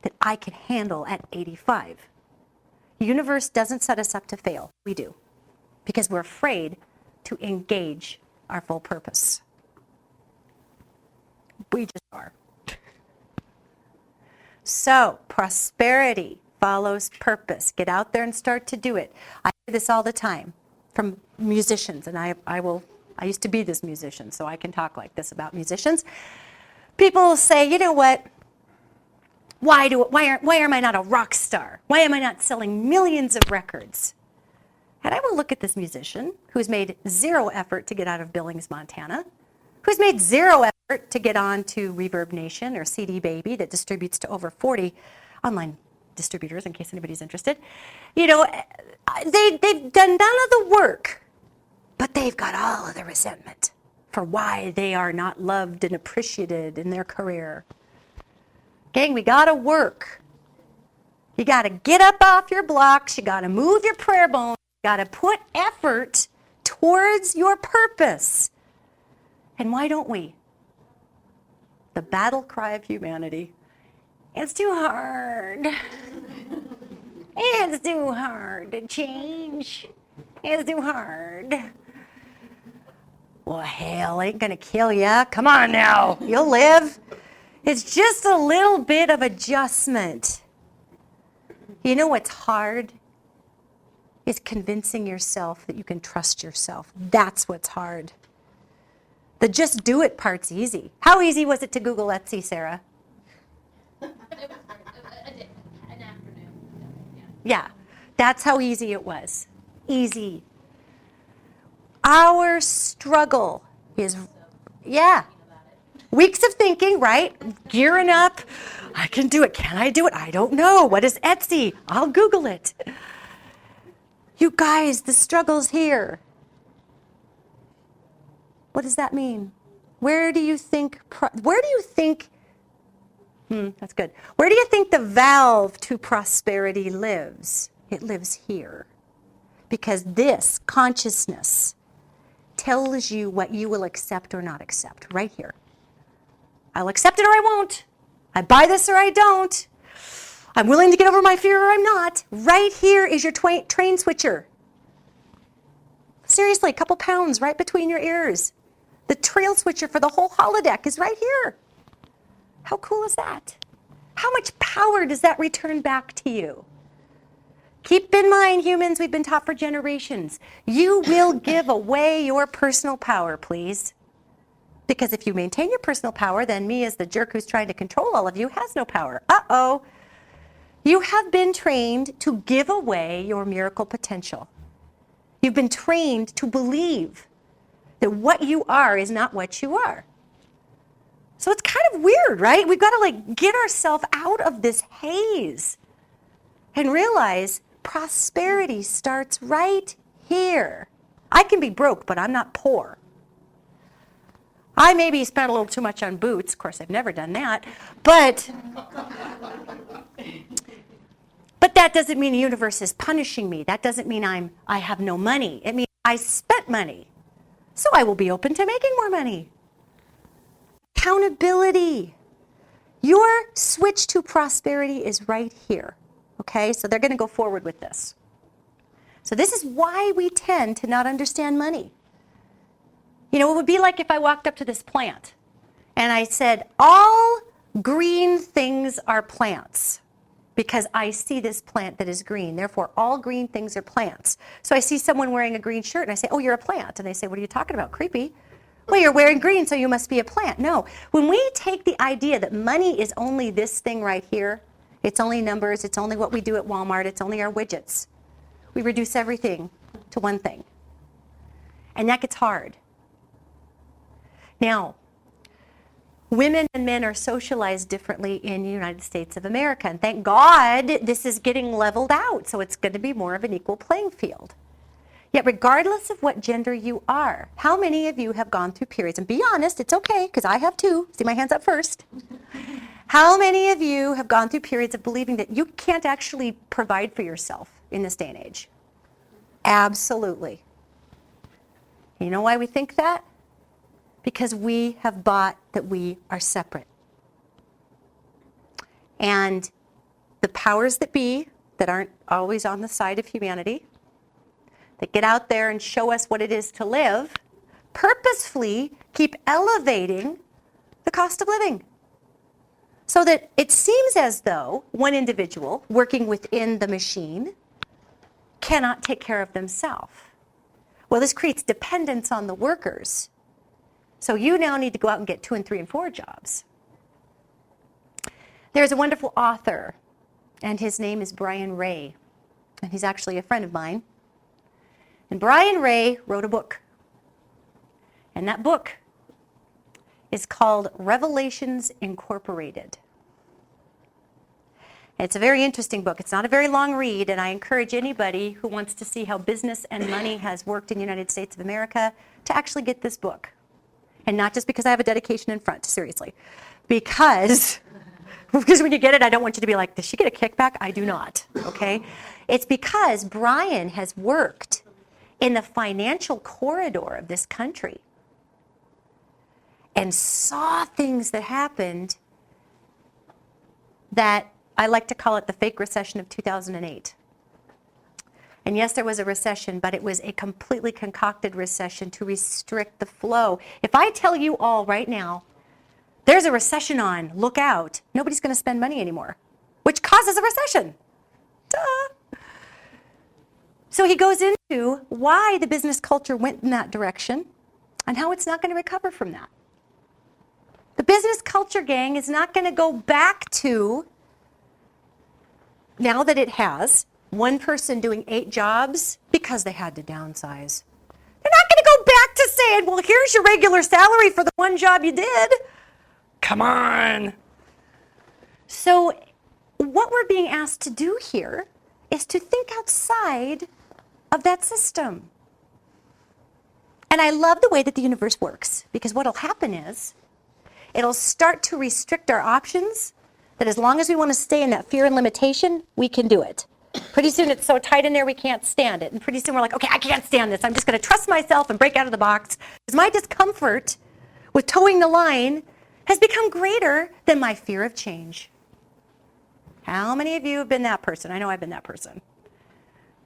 that I can handle at 85. The universe doesn't set us up to fail. We do. Because we're afraid to engage our full purpose. We just are. So, prosperity follows purpose. Get out there and start to do it. I hear this all the time from musicians, and I used to be this musician, so I can talk like this about musicians. People say, you know what? Why am I not a rock star? Why am I not selling millions of records? And I will look at this musician who's made zero effort to get out of Billings, Montana, who's made zero effort to get on to Reverb Nation or CD Baby that distributes to over 40 online distributors, in case anybody's interested. You know, they've done none of the work, but they've got all of the resentment for why they are not loved and appreciated in their career. Gang, we got to work. You got to get up off your blocks. You got to move your prayer bones. You got to put effort towards your purpose. And why don't we? The battle cry of humanity. It's too hard. It's too hard to change. It's too hard. Well, hell ain't gonna kill ya. Come on now, you'll live. It's just a little bit of adjustment. You know what's hard? Is convincing yourself that you can trust yourself. That's what's hard. The just do it part's easy. How easy was it to Google Etsy, Sarah? It was an afternoon. Yeah, that's how easy it was. Easy. Our struggle is, yeah, weeks of thinking, right? Gearing up. I can do it. Can I do it? I don't know. What is Etsy? I'll Google it. You guys, the struggle's here. What does that mean? Where do you think, that's good. Where do you think the valve to prosperity lives? It lives here. Because this consciousness tells you what you will accept or not accept, right here. I'll accept it or I won't. I buy this or I don't. I'm willing to get over my fear or I'm not. Right here is your train switcher. Seriously, a couple pounds right between your ears. The trail switcher for the whole holodeck is right here. How cool is that? How much power does that return back to you? Keep in mind, humans, we've been taught for generations, you will give away your personal power, please. Because if you maintain your personal power, then me as the jerk who's trying to control all of you has no power. Uh-oh. You have been trained to give away your miracle potential. You've been trained to believe that what you are is not what you are. So it's kind of weird, right? We've got to get ourselves out of this haze and realize prosperity starts right here. I can be broke, but I'm not poor. I maybe spent a little too much on boots. Of course, I've never done that. But that doesn't mean the universe is punishing me. That doesn't mean I have no money. It means I spent money. So I will be open to making more money. Accountability. Your switch to prosperity is right here. Okay, so they're going to go forward with this. So this is why we tend to not understand money. You know, it would be like if I walked up to this plant and I said, all green things are plants because I see this plant that is green. Therefore, all green things are plants. So I see someone wearing a green shirt and I say, oh, you're a plant. And they say, what are you talking about? Creepy. Well, you're wearing green, so you must be a plant. No, when we take the idea that money is only this thing right here, it's only numbers, it's only what we do at Walmart, it's only our widgets. We reduce everything to one thing. And that gets hard. Now, women and men are socialized differently in the United States of America. And thank God this is getting leveled out, so it's going to be more of an equal playing field. Yet regardless of what gender you are, how many of you have gone through periods, and be honest, it's okay, because I have too. See my hands up first. How many of you have gone through periods of believing that you can't actually provide for yourself in this day and age? Absolutely. You know why we think that? Because we have bought that we are separate. And the powers that be, that aren't always on the side of humanity, that get out there and show us what it is to live, purposefully keep elevating the cost of living. So that it seems as though one individual working within the machine cannot take care of themselves. Well, this creates dependence on the workers. So you now need to go out and get 2 and 3 and 4 jobs. There's a wonderful author, and his name is Brian Ray, and he's actually a friend of mine. And Brian Ray wrote a book. And that book is called Revelations Incorporated. It's a very interesting book. It's not a very long read, and I encourage anybody who wants to see how business and money has worked in the United States of America to actually get this book. And not just because I have a dedication in front, seriously. Because when you get it, I don't want you to be like, does she get a kickback? I do not, okay? It's because Brian has worked in the financial corridor of this country and saw things that happened that I like to call it the fake recession of 2008. And yes, there was a recession, but it was a completely concocted recession to restrict the flow. If I tell you all right now, there's a recession on, look out, nobody's going to spend money anymore, which causes a recession. Duh. So he goes into why the business culture went in that direction and how it's not going to recover from that. The business culture, gang, is not going to go back to, now that it has, one person doing 8 jobs because they had to downsize. They're not going to go back to saying, well, here's your regular salary for the one job you did. Come on. So what we're being asked to do here is to think outside of that system. And I love the way that the universe works, because what will happen is it'll start to restrict our options, that as long as we want to stay in that fear and limitation, we can do it. Pretty soon it's so tight in there we can't stand it. And pretty soon we're like, okay, I can't stand this. I'm just going to trust myself and break out of the box. Because my discomfort with towing the line has become greater than my fear of change. How many of you have been that person? I know I've been that person.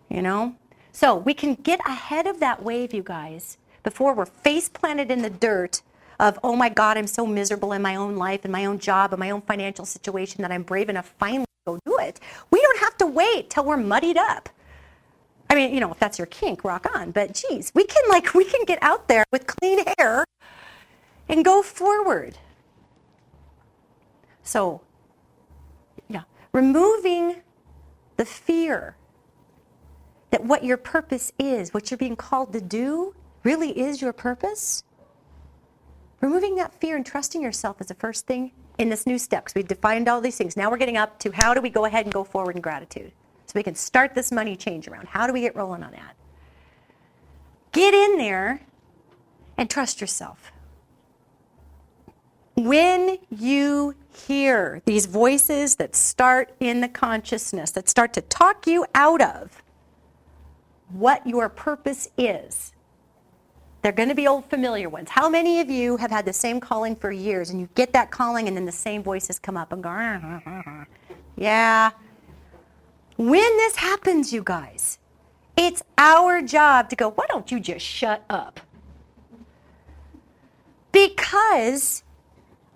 You know? So we can get ahead of that wave, you guys, before we're face planted in the dirt of, oh my God, I'm so miserable in my own life and my own job and my own financial situation that I'm brave enough finally to go do it. We don't have to wait till we're muddied up. I mean, you know, if that's your kink, rock on. But geez, we can get out there with clean air and go forward. So, yeah, removing the fear that what your purpose is, what you're being called to do, really is your purpose. Removing that fear and trusting yourself is the first thing in this new step, because we defined all these things. Now we're getting up to how do we go ahead and go forward in gratitude. So we can start this money change around. How do we get rolling on that? Get in there and trust yourself. When you hear these voices that start in the consciousness, that start to talk you out of what your purpose is, they're going to be old familiar ones. How many of you have had the same calling for years and you get that calling and then the same voices come up and go, yeah. When this happens, you guys, it's our job to go, why don't you just shut up? Because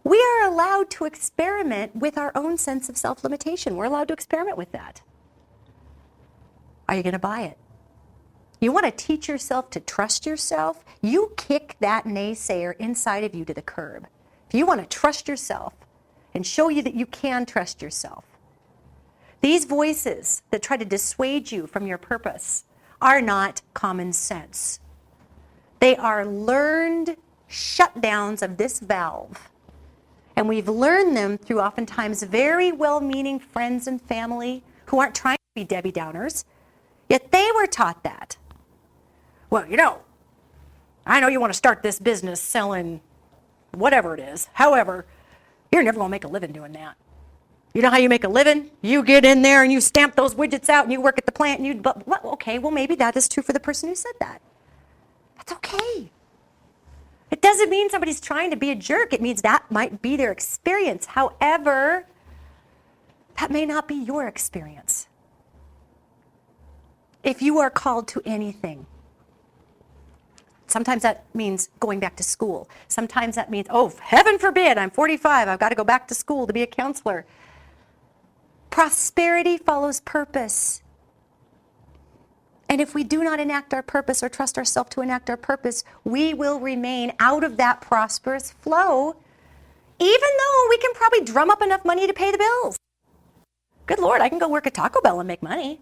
we are allowed to experiment with our own sense of self-limitation. We're allowed to experiment with that. Are you going to buy it? You want to teach yourself to trust yourself? You kick that naysayer inside of you to the curb. If you want to trust yourself and show you that you can trust yourself, these voices that try to dissuade you from your purpose are not common sense. They are learned shutdowns of this valve. And we've learned them through oftentimes very well-meaning friends and family who aren't trying to be Debbie Downers, yet they were taught that. Well, you know, I know you want to start this business selling whatever it is. However, you're never going to make a living doing that. You know how you make a living? You get in there and you stamp those widgets out and you work at the plant and you, but well, okay, well maybe that is true for the person who said that. That's okay. It doesn't mean somebody's trying to be a jerk. It means that might be their experience. However, that may not be your experience. If you are called to anything, sometimes that means going back to school. Sometimes that means, oh, heaven forbid, I'm 45, I've got to go back to school to be a counselor. Prosperity follows purpose. And if we do not enact our purpose or trust ourselves to enact our purpose, we will remain out of that prosperous flow, even though we can probably drum up enough money to pay the bills. Good Lord, I can go work at Taco Bell and make money.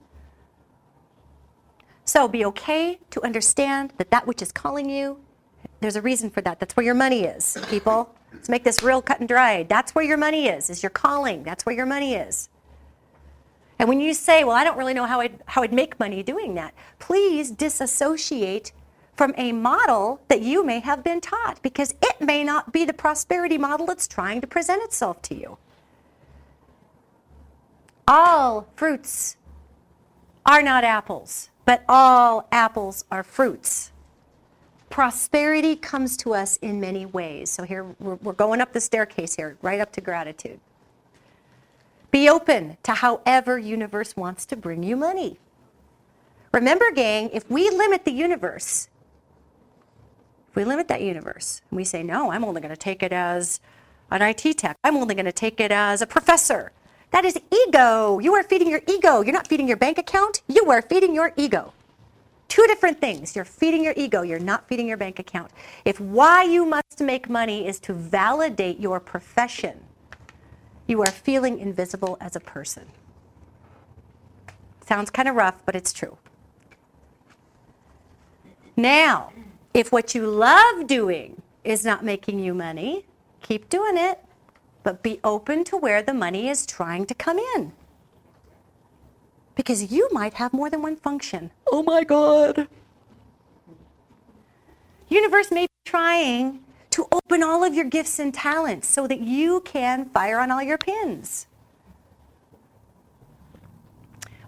So be okay to understand that that which is calling you, there's a reason for that. That's where your money is, people. Let's make this real cut and dry. That's where your money is your calling. That's where your money is. And when you say, well, I don't really know how I'd make money doing that, please disassociate from a model that you may have been taught, because it may not be the prosperity model that's trying to present itself to you. All fruits are not apples, but all apples are fruits. Prosperity comes to us in many ways. So here, we're going up the staircase here, right up to gratitude. Be open to however universe wants to bring you money. Remember, gang, if we limit the universe, if we limit that universe, and we say, no, I'm only going to take it as an IT tech. I'm only going to take it as a professor. That is ego. You are feeding your ego. You're not feeding your bank account. You are feeding your ego. Two different things. You're feeding your ego. You're not feeding your bank account. If why you must make money is to validate your profession, you are feeling invisible as a person. Sounds kind of rough, but it's true. Now, if what you love doing is not making you money, keep doing it, but be open to where the money is trying to come in. Because you might have more than one function. Oh my God. Universe may be trying to open all of your gifts and talents so that you can fire on all your pins.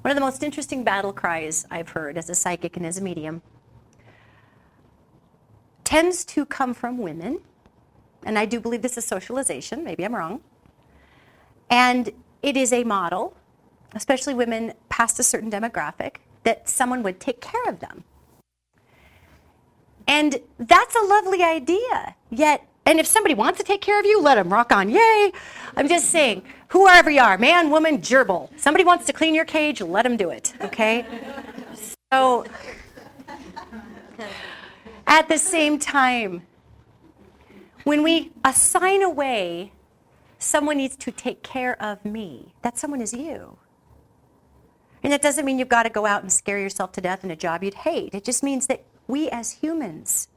One of the most interesting battle cries I've heard as a psychic and as a medium tends to come from women, and I do believe this is socialization, maybe I'm wrong, and it is a model, especially women past a certain demographic, that someone would take care of them. And that's a lovely idea, yet, and if somebody wants to take care of you, let them rock on, yay. I'm just saying, whoever you are, man, woman, gerbil, somebody wants to clean your cage, let them do it, okay? So, at the same time, when we assign away, someone needs to take care of me, that someone is you. And that doesn't mean you've got to go out and scare yourself to death in a job you'd hate. It just means that we as humans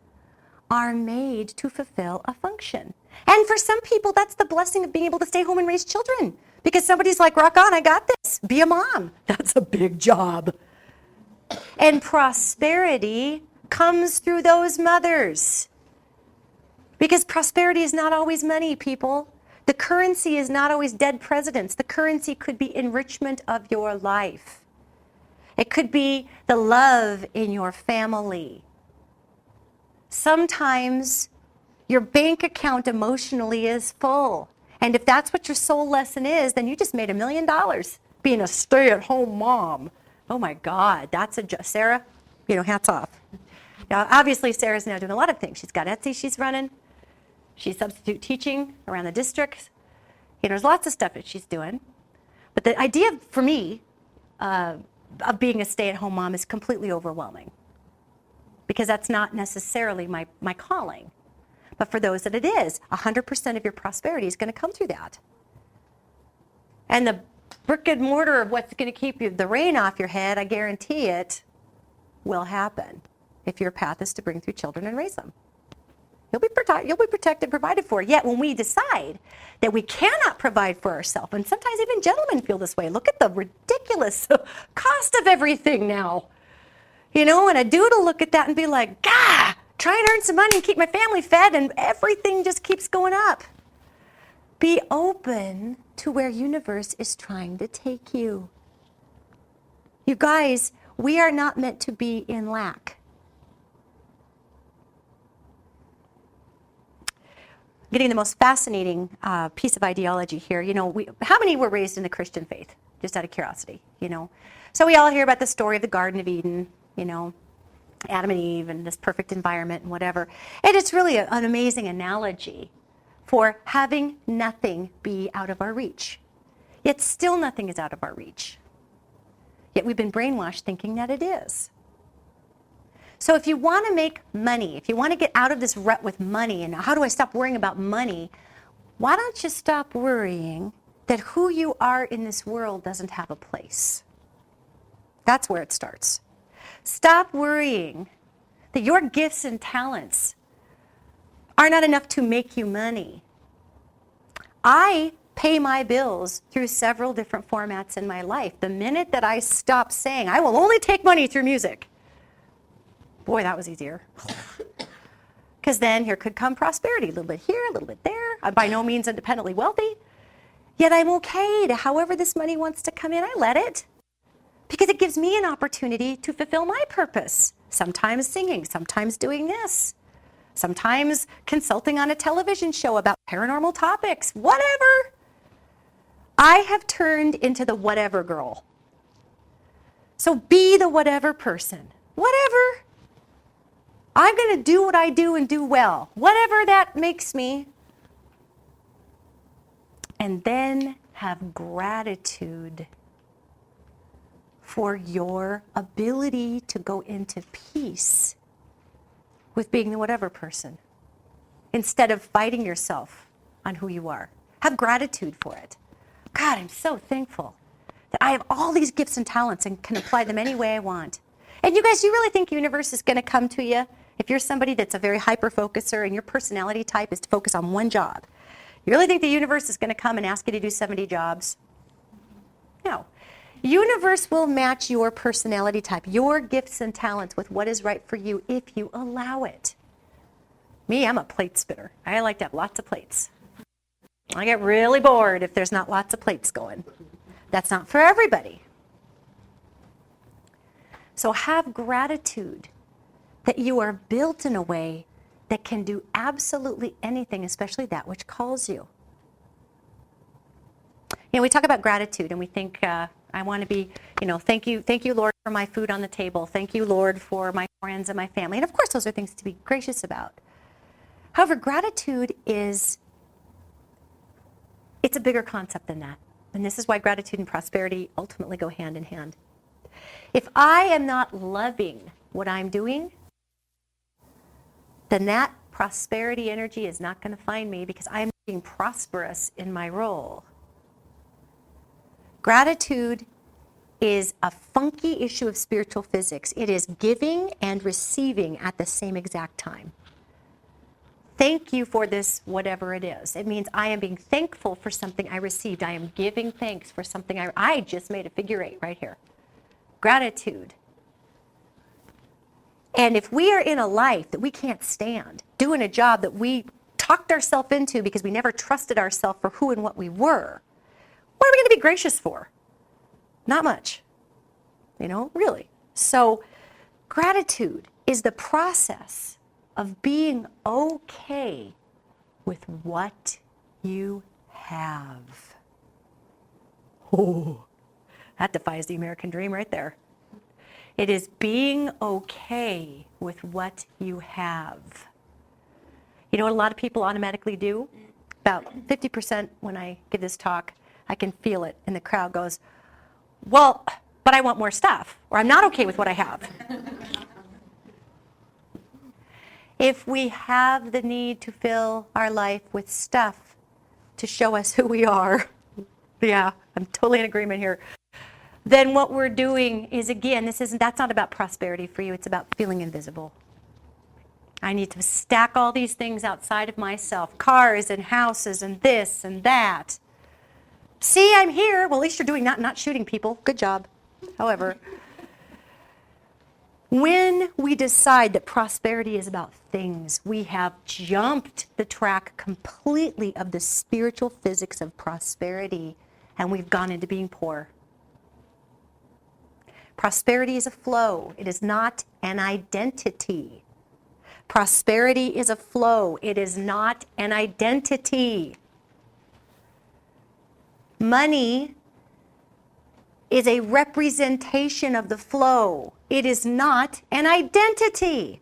are made to fulfill a function. And for some people, that's the blessing of being able to stay home and raise children. Because somebody's like, rock on, I got this. Be a mom. That's a big job. And prosperity comes through those mothers. Because prosperity is not always money, people. The currency is not always dead presidents. The currency could be enrichment of your life. It could be the love in your family. Sometimes your bank account emotionally is full. And if that's what your soul lesson is, then you just made $1 million being a stay-at-home mom. Oh my God, that's Sarah, hats off. Now, obviously, Sarah's now doing a lot of things. She's got Etsy she's running. She's substitute teaching around the district. There's lots of stuff that she's doing. But the idea for me of being a stay-at-home mom is completely overwhelming, because that's not necessarily my calling. But for those that it is, 100% of your prosperity is going to come through that. And the brick and mortar of what's going to keep the rain off your head, I guarantee it, will happen if your path is to bring through children and raise them. You'll be protected, provided for. Yet when we decide that we cannot provide for ourselves, and sometimes even gentlemen feel this way. Look at the ridiculous cost of everything now. And a dude will look at that and be like, gah, try and earn some money and keep my family fed, and everything just keeps going up. Be open to where universe is trying to take you. You guys, we are not meant to be in lack. Getting the most fascinating piece of ideology here. How many were raised in the Christian faith? Just out of curiosity, So we all hear about the story of the Garden of Eden, Adam and Eve and this perfect environment and whatever. And it's really an amazing analogy for having nothing be out of our reach. Yet still nothing is out of our reach. Yet we've been brainwashed thinking that it is. So if you want to make money, if you want to get out of this rut with money, and how do I stop worrying about money, why don't you stop worrying that who you are in this world doesn't have a place? That's where it starts. Stop worrying that your gifts and talents are not enough to make you money. I pay my bills through several different formats in my life. The minute that I stop saying, I will only take money through music, boy, that was easier. Because then here could come prosperity, a little bit here, a little bit there. I'm by no means independently wealthy, yet I'm okay to however this money wants to come in, I let it. Because it gives me an opportunity to fulfill my purpose. Sometimes singing, sometimes doing this. Sometimes consulting on a television show about paranormal topics, whatever. I have turned into the whatever girl. So be the whatever person. Whatever. I'm going to do what I do and do well. Whatever that makes me. And then have gratitude for your ability to go into peace with being the whatever person, instead of fighting yourself on who you are. Have gratitude for it. God, I'm so thankful that I have all these gifts and talents and can apply them any way I want. And you guys, you really think the universe is going to come to you if you're somebody that's a very hyper-focuser and your personality type is to focus on one job? You really think the universe is going to come and ask you to do 70 jobs? No. Universe will match your personality type, your gifts and talents with what is right for you if you allow it. Me, I'm a plate spinner. I like to have lots of plates. I get really bored if there's not lots of plates going. That's not for everybody. So have gratitude that you are built in a way that can do absolutely anything, especially that which calls you. You know, we talk about gratitude and we think, I want to be, thank you, Lord, for my food on the table. Thank you, Lord, for my friends and my family. And of course, those are things to be gracious about. However, gratitude it's a bigger concept than that. And this is why gratitude and prosperity ultimately go hand in hand. If I am not loving what I'm doing, then that prosperity energy is not going to find me because I'm being prosperous in my role. Gratitude is a funky issue of spiritual physics. It is giving and receiving at the same exact time. Thank you for this, whatever it is. It means I am being thankful for something I received. I am giving thanks for something I just made a figure 8 right here. Gratitude. And if we are in a life that we can't stand, doing a job that we talked ourselves into because we never trusted ourselves for who and what we were, what are we going to be gracious for? Not much. Really. So gratitude is the process of being okay with what you have. Oh, that defies the American dream right there. It is being okay with what you have. You know what a lot of people automatically do? About 50% when I give this talk, I can feel it, and the crowd goes, well, but I want more stuff, or I'm not okay with what I have. If we have the need to fill our life with stuff to show us who we are, yeah, I'm totally in agreement here, then what we're doing is, again, that's not about prosperity for you, it's about feeling invisible. I need to stack all these things outside of myself, cars and houses and this and that. See, I'm here. Well, at least you're doing that, not shooting people. Good job. However, when we decide that prosperity is about things, we have jumped the track completely of the spiritual physics of prosperity, and we've gone into being poor. Prosperity is a flow. It is not an identity. Prosperity is a flow. It is not an identity. Money is a representation of the flow. It is not an identity.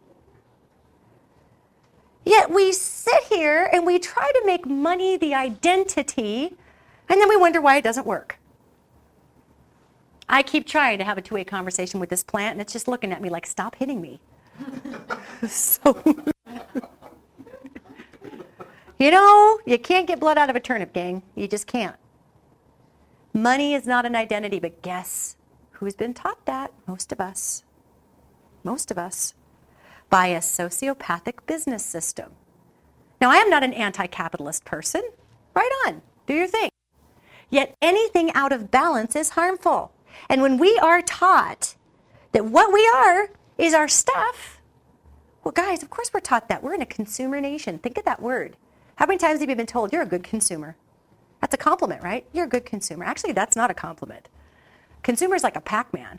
Yet we sit here and we try to make money the identity, and then we wonder why it doesn't work. I keep trying to have a two-way conversation with this plant, and it's just looking at me like, stop hitting me. So, you can't get blood out of a turnip, gang. You just can't. Money is not an identity, but guess who's been taught that? Most of us. most of us, by a sociopathic business system. Now, I am not an anti-capitalist person. Right on, do your thing. Yet anything out of balance is harmful. And when we are taught that what we are is our stuff, well, guys, of course we're taught that. We're in a consumer nation. Think of that word. How many times have you been told you're a good consumer? That's a compliment, right? You're a good consumer. Actually, that's not a compliment. Consumer is like a Pac-Man.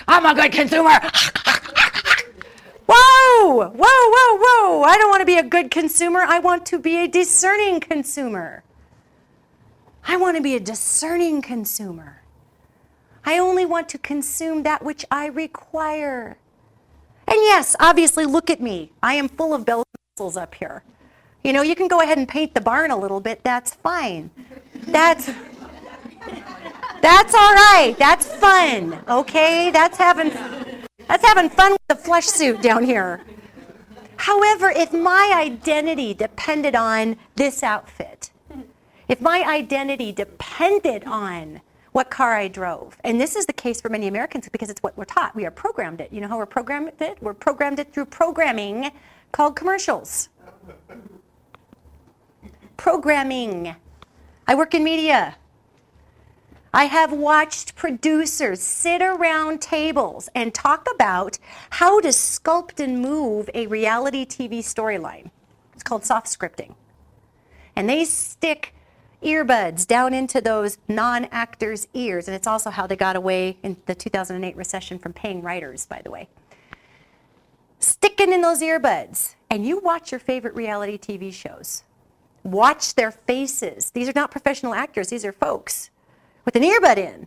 I'm a good consumer. Whoa, whoa, whoa, whoa. I don't want to be a good consumer. I want to be a discerning consumer. I want to be a discerning consumer. I only want to consume that which I require. And yes, obviously, look at me. I am full of bells and whistles up here. You know, you can go ahead and paint the barn a little bit. That's fine. That's all right. That's fun. Okay? That's having fun with the flesh suit down here. However, if my identity depended on this outfit, if my identity depended on what car I drove, and this is the case for many Americans because it's what we're taught. We are programmed it. You know how we're programmed it? We're programmed it through programming called commercials. Programming. I work in media. I have watched producers sit around tables and talk about how to sculpt and move a reality TV storyline. It's called soft scripting. And they stick earbuds down into those non-actors' ears. And it's also how they got away in the 2008 recession from paying writers, by the way. Sticking in those earbuds. And you watch your favorite reality TV shows. Watch their faces. These are not professional actors. These are folks with an earbud in,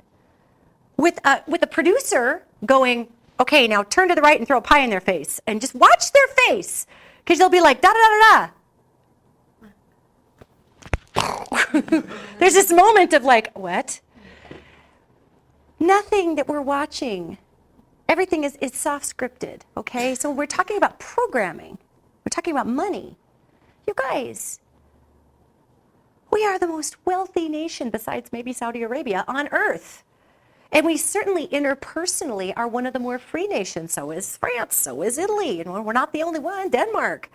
with a producer going, okay, now turn to the right and throw a pie in their face, and just watch their face, because they'll be like, da-da-da-da. There's this moment of like, what? Nothing that we're watching, everything is soft scripted, okay? So we're talking about programming. We're talking about money. You guys, we are the most wealthy nation, besides maybe Saudi Arabia, on earth. And we certainly interpersonally are one of the more free nations. So is France, so is Italy, and we're not the only one, Denmark.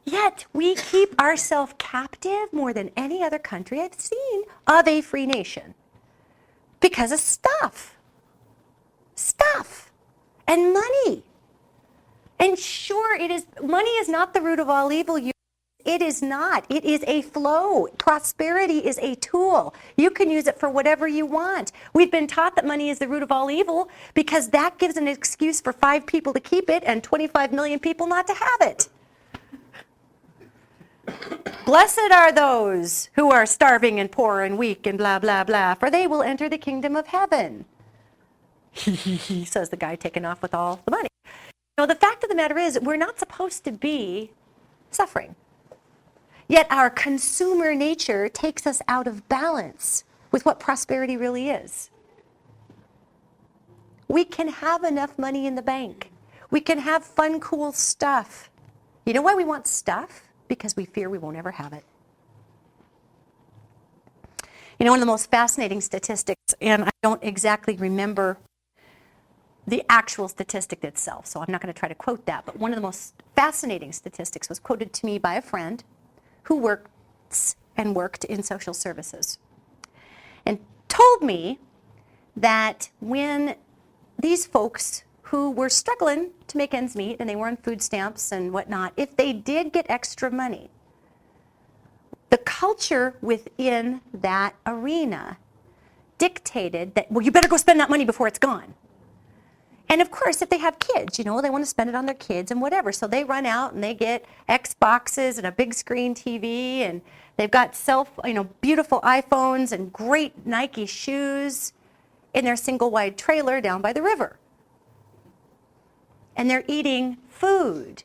Yet we keep ourselves captive more than any other country I've seen of a free nation. Because of stuff. Stuff. And money. And sure, money is not the root of all evil. It is not. It is a flow. Prosperity is a tool. You can use it for whatever you want. We've been taught that money is the root of all evil because that gives an excuse for 5 people to keep it and 25 million people not to have it. Blessed are those who are starving and poor and weak and blah, blah, blah, for they will enter the kingdom of heaven. Says the guy taking off with all the money. The fact of the matter is we're not supposed to be suffering. Yet our consumer nature takes us out of balance with what prosperity really is. We can have enough money in the bank. We can have fun, cool stuff. You know why we want stuff? Because we fear we won't ever have it. One of the most fascinating statistics, and I don't exactly remember the actual statistic itself, so I'm not going to try to quote that, but one of the most fascinating statistics was quoted to me by a friend who worked in social services, and told me that when these folks who were struggling to make ends meet, and they were on food stamps and whatnot, if they did get extra money, the culture within that arena dictated that, well, you better go spend that money before it's gone. And of course, if they have kids, they want to spend it on their kids and whatever. So they run out and they get Xboxes and a big screen TV, and they've got beautiful iPhones and great Nike shoes in their single wide trailer down by the river. And they're eating food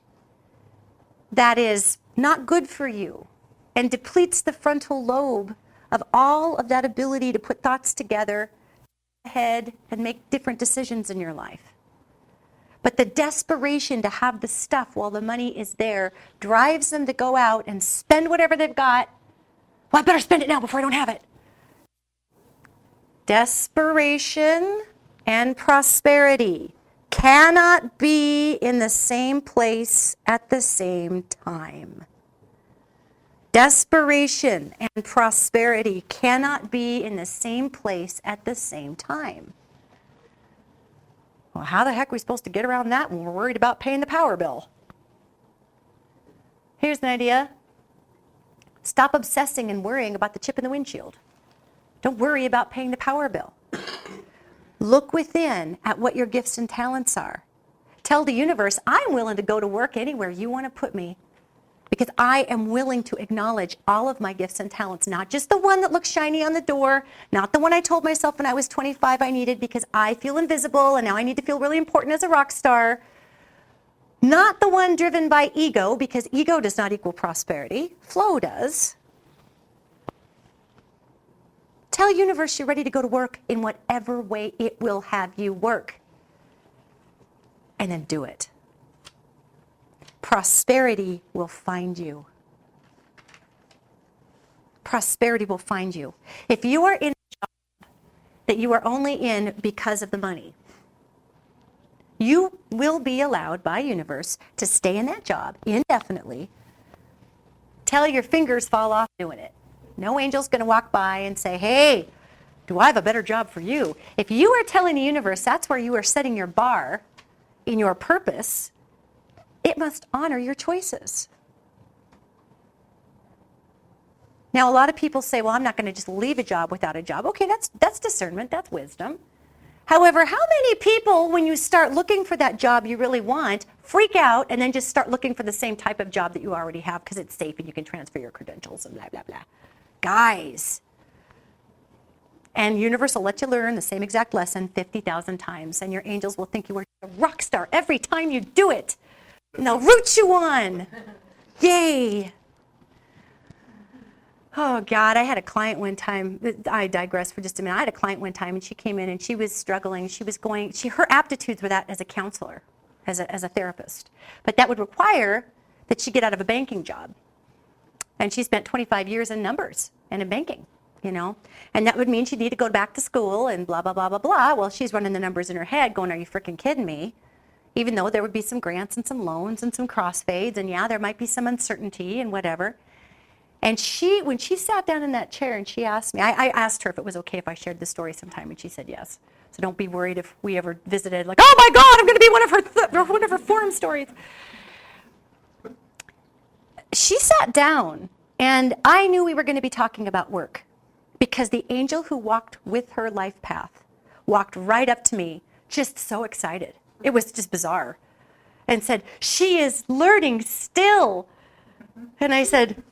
that is not good for you and depletes the frontal lobe of all of that ability to put thoughts together, ahead, and make different decisions in your life. But the desperation to have the stuff while the money is there drives them to go out and spend whatever they've got. Well, I better spend it now before I don't have it. Desperation and prosperity cannot be in the same place at the same time. Desperation and prosperity cannot be in the same place at the same time. Well, how the heck are we supposed to get around that when we're worried about paying the power bill? Here's an idea. Stop obsessing and worrying about the chip in the windshield. Don't worry about paying the power bill. Look within at what your gifts and talents are. Tell the universe, I'm willing to go to work anywhere you want to put me, because I am willing to acknowledge all of my gifts and talents, not just the one that looks shiny on the door, not the one I told myself when I was 25 I needed because I feel invisible and now I need to feel really important as a rock star. Not the one driven by ego, because ego does not equal prosperity. Flow does. Tell universe you're ready to go to work in whatever way it will have you work. And then do it. Prosperity will find you. Prosperity will find you. If you are in a job that you are only in because of the money, you will be allowed by universe to stay in that job indefinitely till your fingers fall off doing it. No angel's going to walk by and say, hey, do I have a better job for you? If you are telling the universe that's where you are setting your bar in your purpose, it must honor your choices. Now, a lot of people say, well, I'm not going to just leave a job without a job. Okay, that's discernment, that's wisdom. However, how many people, when you start looking for that job you really want, freak out and then just start looking for the same type of job that you already have because it's safe and you can transfer your credentials and blah, blah, blah. Guys. And universe will let you learn the same exact lesson 50,000 times, and your angels will think you are a rock star every time you do it. And they'll root you on. Yay. Oh, God, I had a client one time. I digress for just a minute. I had a client one time, and she came in, and she was struggling. Her aptitudes were that as a counselor, as a therapist. But that would require that she get out of a banking job. And she spent 25 years in numbers and in banking, you know. And that would mean she'd need to go back to school and blah, blah, blah, blah, blah. Well, she's running the numbers in her head going, are you freaking kidding me? Even though there would be some grants and some loans and some crossfades, and yeah, there might be some uncertainty and whatever. And when she sat down in that chair and she asked me, I asked her if it was okay if I shared this story sometime, and she said yes. So don't be worried if we ever visited, like, oh my God, I'm going to be one of her forum stories. She sat down, and I knew we were going to be talking about work, because the angel who walked with her life path walked right up to me, just so excited. It was just bizarre, and said, she is learning still. And I said,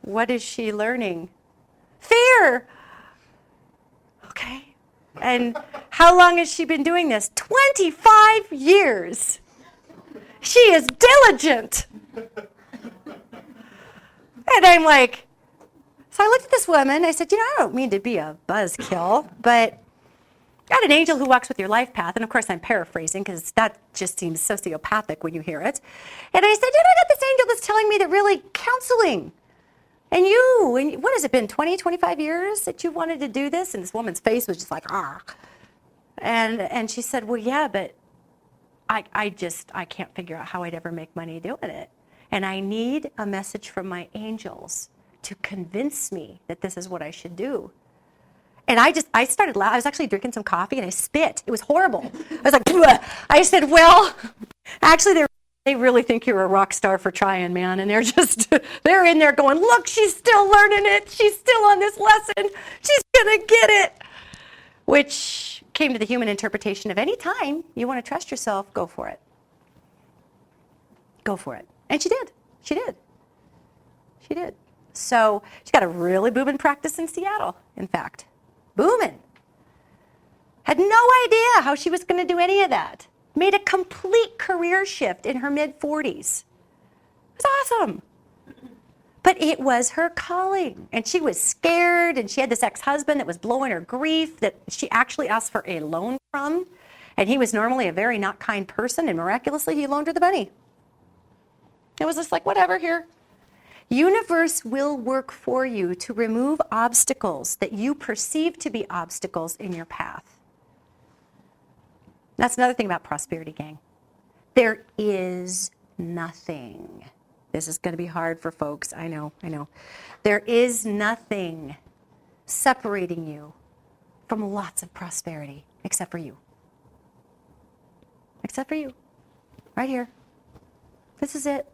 what is she learning? Fear. Okay. And how long has she been doing this? 25 years. She is diligent. And I'm like, so I looked at this woman. I said, I don't mean to be a buzzkill, but got an angel who walks with your life path. And of course, I'm paraphrasing because that just seems sociopathic when you hear it. And I said, I got this angel that's telling me that really counseling. And what has it been, 20, 25 years that you wanted to do this? And this woman's face was just like, ah. And she said, well, yeah, but I can't figure out how I'd ever make money doing it. And I need a message from my angels to convince me that this is what I should do. And I started laughing. I was actually drinking some coffee and I spit. It was horrible. I was like, bleh. I said, well, actually they really think you're a rock star for trying, man. And they're in there going, look, she's still learning it. She's still on this lesson. She's going to get it. Which came to the human interpretation of any time you want to trust yourself, go for it. Go for it. And she did. She did. She did. So she got a really booming practice in Seattle, in fact. Booming. Had no idea how she was going to do any of that. Made a complete career shift in her mid-40s. It was awesome. But it was her calling. And she was scared, and she had this ex-husband that was blowing her grief that she actually asked for a loan from. And he was normally a very not kind person, and miraculously he loaned her the money. It was just like, whatever, here. Universe will work for you to remove obstacles that you perceive to be obstacles in your path. That's another thing about prosperity, gang. There is nothing. This is going to be hard for folks. I know. There is nothing separating you from lots of prosperity except for you. Except for you. Right here. This is it.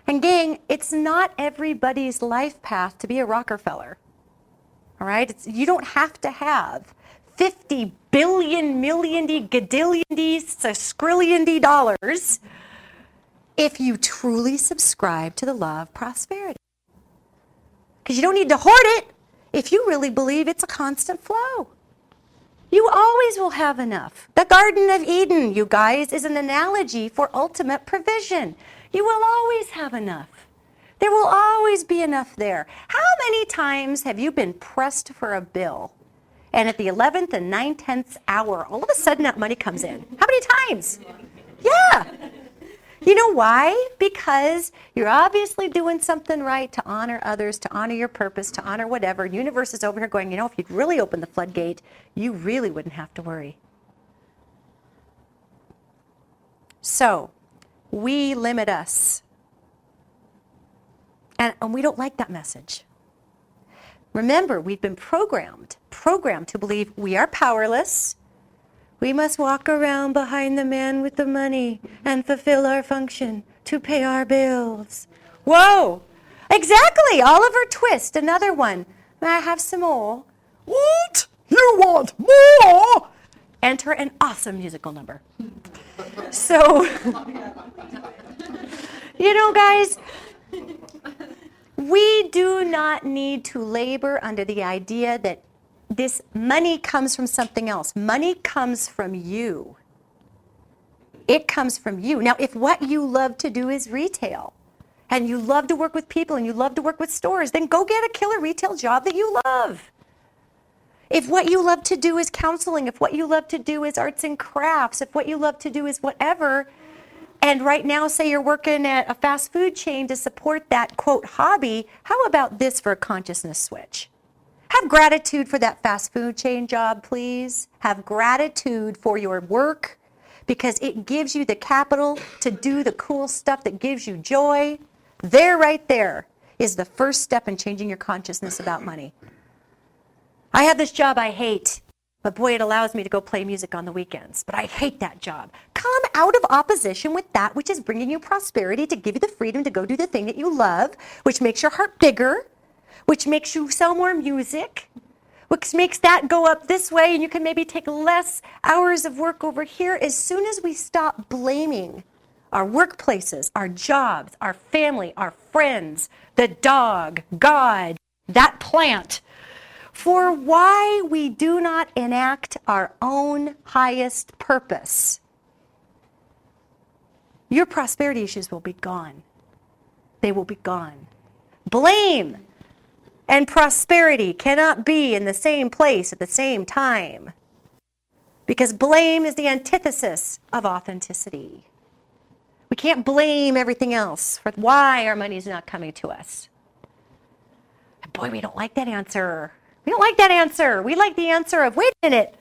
And gang, it's not everybody's life path to be a Rockefeller. All right? You don't have to have 50 billion, million-y, gadillion-y, squillion-y dollars if you truly subscribe to the law of prosperity. Because you don't need to hoard it if you really believe it's a constant flow. You always will have enough. The Garden of Eden, you guys, is an analogy for ultimate provision. You will always have enough. There will always be enough there. How many times have you been pressed for a bill, and at the 11th and 9/10th hour, all of a sudden that money comes in? How many times? Yeah. You know why? Because you're obviously doing something right to honor others, to honor your purpose, to honor whatever. Universe is over here going, if you'd really open the floodgate, you really wouldn't have to worry. So, we limit us. And we don't like that message. Remember, we've been programmed to believe we are powerless. We must walk around behind the man with the money and fulfill our function to pay our bills. Whoa! Exactly! Oliver Twist, another one. May I have some more? What? You want more? Enter an awesome musical number. So, guys, we do not need to labor under the idea that this money comes from something else. Money comes from you. It comes from you. Now, if what you love to do is retail, and you love to work with people, and you love to work with stores, then go get a killer retail job that you love. If what you love to do is counseling, if what you love to do is arts and crafts, if what you love to do is whatever, and right now say you're working at a fast food chain to support that, quote, hobby, how about this for a consciousness switch? Have gratitude for that fast food chain job, please. Have gratitude for your work because it gives you the capital to do the cool stuff that gives you joy. There, right there, is the first step in changing your consciousness about money. I have this job I hate, but boy, it allows me to go play music on the weekends. But I hate that job. Come out of opposition with that which is bringing you prosperity to give you the freedom to go do the thing that you love, which makes your heart bigger, which makes you sell more music, which makes that go up this way, and you can maybe take less hours of work over here. As soon as we stop blaming our workplaces, our jobs, our family, our friends, the dog, God, that plant, for why we do not enact our own highest purpose, your prosperity issues will be gone. They will be gone. Blame and prosperity cannot be in the same place at the same time. Because blame is the antithesis of authenticity. We can't blame everything else for why our money is not coming to us. And boy, we don't like that answer. We don't like that answer. We like the answer of, wait a minute.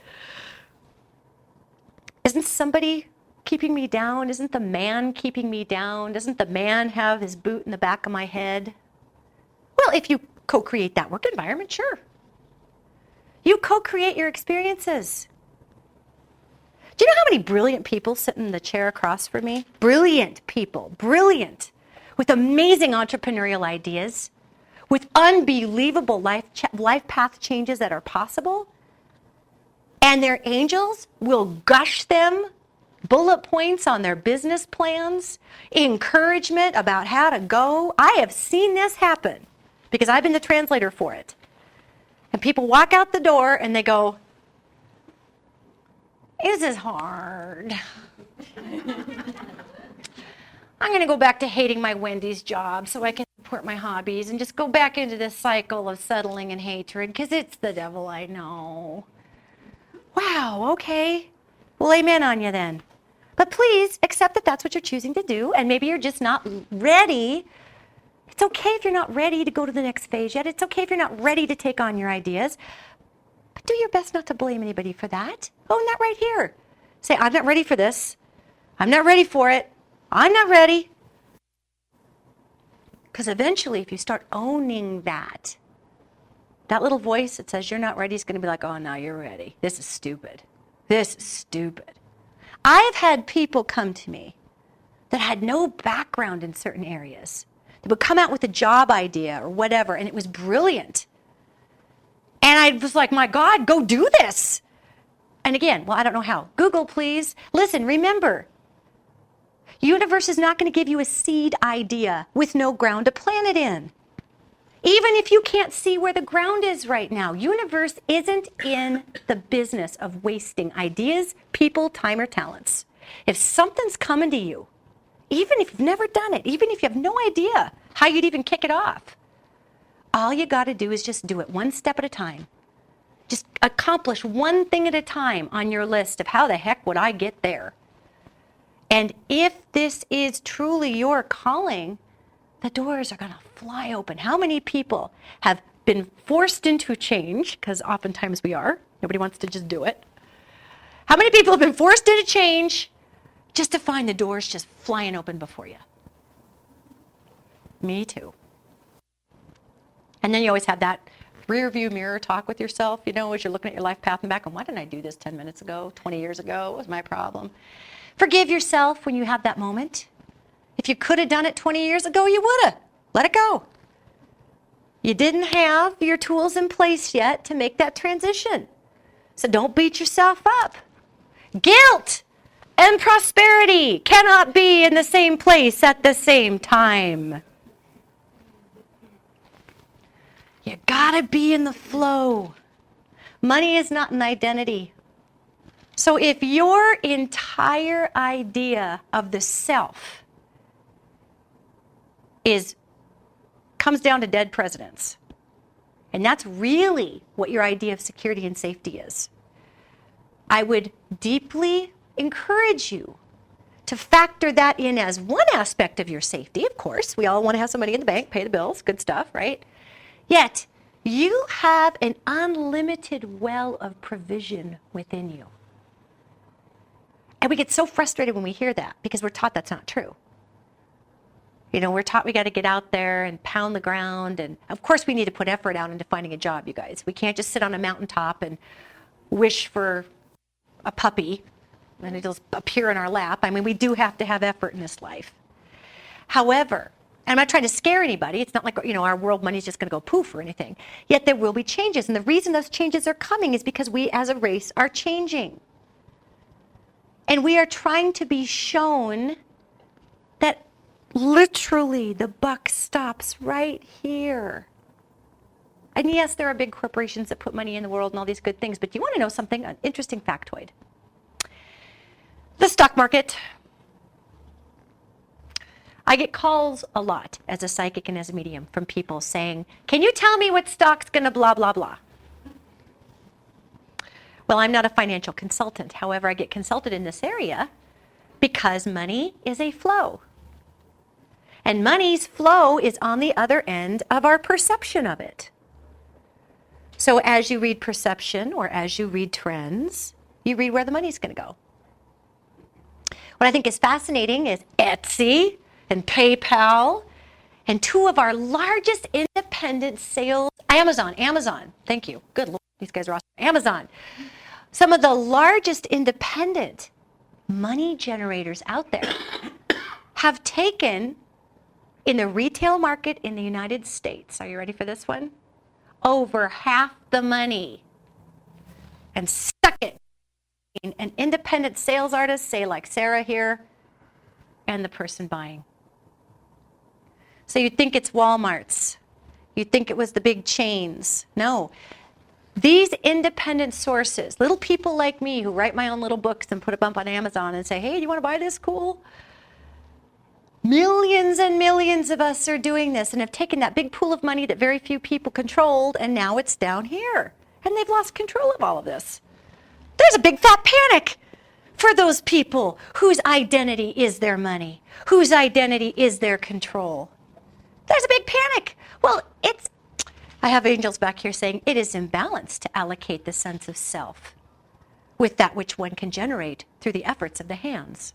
Isn't somebody keeping me down? Isn't the man keeping me down? Doesn't the man have his boot in the back of my head? Well, if you co-create that work environment, sure. You co-create your experiences. Do you know how many brilliant people sit in the chair across from me? Brilliant people, brilliant, with amazing entrepreneurial ideas, with unbelievable life path changes that are possible, and their angels will gush them bullet points on their business plans, encouragement about how to go. I have seen this happen because I've been the translator for it. And people walk out the door and they go, this is hard. I'm going to go back to hating my Wendy's job so I can support my hobbies and just go back into this cycle of settling and hatred because it's the devil, I know. Wow, okay. Well, amen on you then. But please accept that that's what you're choosing to do, and maybe you're just not ready. It's okay if you're not ready to go to the next phase yet. It's okay if you're not ready to take on your ideas. But Do your best not to blame anybody for that. Own that right here. Say, I'm not ready for this. I'm not ready for it. I'm not ready. Because eventually, if you start owning that little voice that says you're not ready is going to be like, oh, now you're ready. This is stupid. This is stupid. I've had people come to me that had no background in certain areas. They would come out with a job idea or whatever, and it was brilliant. And I was like, my God, go do this. And again, well, I don't know how. Google, please. Listen, remember, universe is not going to give you a seed idea with no ground to plant it in. Even if you can't see where the ground is right now, universe isn't in the business of wasting ideas, people, time, or talents. If something's coming to you, even if you've never done it, even if you have no idea how you'd even kick it off, all you got to do is just do it one step at a time. Just accomplish one thing at a time on your list of how the heck would I get there. And if this is truly your calling, the doors are going to fly open. How many people have been forced into change? Because oftentimes we are. Nobody wants to just do it. How many people have been forced into change just to find the doors just flying open before you? Me too. And then you always have that rear view mirror talk with yourself, as you're looking at your life path and back, and why didn't I do this 10 minutes ago, 20 years ago? What was my problem? Forgive yourself when you have that moment. If you could have done it 20 years ago, you would have. Let it go. You didn't have your tools in place yet to make that transition. So don't beat yourself up. Guilt and prosperity cannot be in the same place at the same time. You gotta be in the flow. Money is not an identity. So if your entire idea of the self comes down to dead presidents, and that's really what your idea of security and safety is, I would deeply encourage you to factor that in as one aspect of your safety. Of course, we all want to have some money in the bank, pay the bills, good stuff, right? Yet, you have an unlimited well of provision within you. And we get so frustrated when we hear that because we're taught that's not true. We're taught we got to get out there and pound the ground. And of course, we need to put effort out into finding a job, you guys. We can't just sit on a mountaintop and wish for a puppy and it'll appear in our lap. I mean, we do have to have effort in this life. However, I'm not trying to scare anybody. It's not like, our world money is just going to go poof or anything. Yet there will be changes. And the reason those changes are coming is because we as a race are changing. And we are trying to be shown that literally the buck stops right here. And yes, there are big corporations that put money in the world and all these good things. But do you want to know something? An interesting factoid. The stock market. I get calls a lot as a psychic and as a medium from people saying, can you tell me what stock's going to blah, blah, blah? Well, I'm not a financial consultant. However, I get consulted in this area because money is a flow. And money's flow is on the other end of our perception of it. So as you read perception or as you read trends, you read where the money's going to go. What I think is fascinating is Etsy and PayPal and two of our largest independent sales, Amazon, thank you. Good Lord, these guys are awesome. Amazon. Some of the largest independent money generators out there have taken, in the retail market in the United States, are you ready for this one? Over half the money and stuck it in an independent sales artist, say like Sarah here, and the person buying. So you'd think it's Walmart's. You'd think it was the big chains. No. These independent sources, little people like me who write my own little books and put a bump on Amazon and say, hey, do you want to buy this? Cool. Millions and millions of us are doing this and have taken that big pool of money that very few people controlled, and now it's down here. And they've lost control of all of this. There's a big fat panic for those people whose identity is their money, whose identity is their control. There's a big panic. Well, I have angels back here saying it is imbalanced to allocate the sense of self with that which one can generate through the efforts of the hands.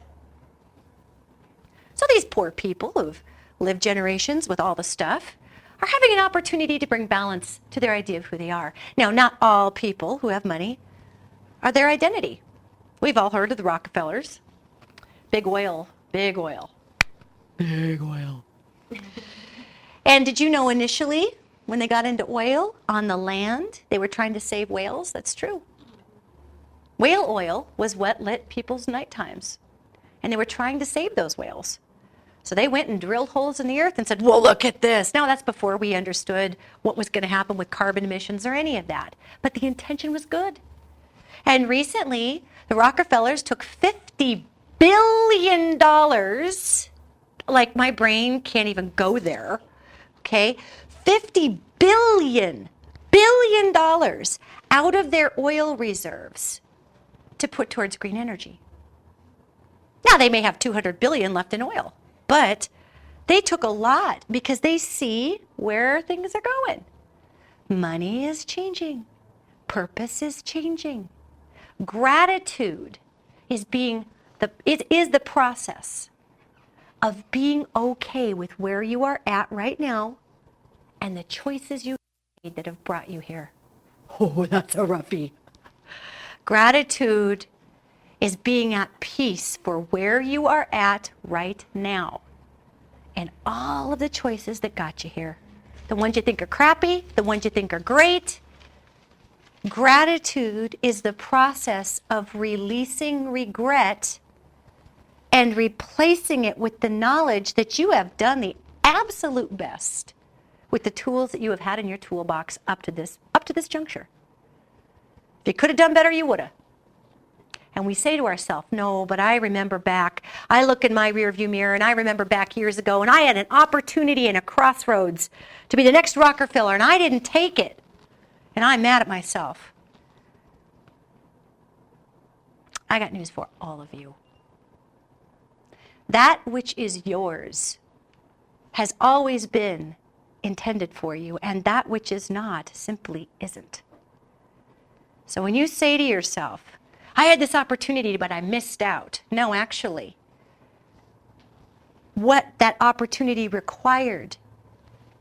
So these poor people who've lived generations with all the stuff are having an opportunity to bring balance to their idea of who they are. Now, not all people who have money are their identity. We've all heard of the Rockefellers. Big oil, big oil, big oil. And did you know initially when they got into oil on the land, they were trying to save whales? That's true. Whale oil was what lit people's night times. And they were trying to save those whales. So they went and drilled holes in the earth and said, well, look at this. Now, that's before we understood what was going to happen with carbon emissions or any of that. But the intention was good. And recently, the Rockefellers took $50 billion, like my brain can't even go there, okay? $50 billion out of their oil reserves to put towards green energy. Now, they may have $200 billion left in oil, but they took a lot because they see where things are going. Money is changing. Purpose is changing. Gratitude is the process of being okay with where you are at right now and the choices you made that have brought you here. Oh, that's a roughie. Gratitude is being at peace for where you are at right now and all of the choices that got you here. The ones you think are crappy, the ones you think are great. Gratitude is the process of releasing regret and replacing it with the knowledge that you have done the absolute best with the tools that you have had in your toolbox up to this juncture. If you could have done better, you would have. And we say to ourselves, no, but I remember back. I look in my rearview mirror and I remember back years ago and I had an opportunity in a crossroads to be the next Rockefeller and I didn't take it. And I'm mad at myself. I got news for all of you. That which is yours has always been intended for you, and that which is not simply isn't. So when you say to yourself, I had this opportunity, but I missed out. No, actually, what that opportunity required,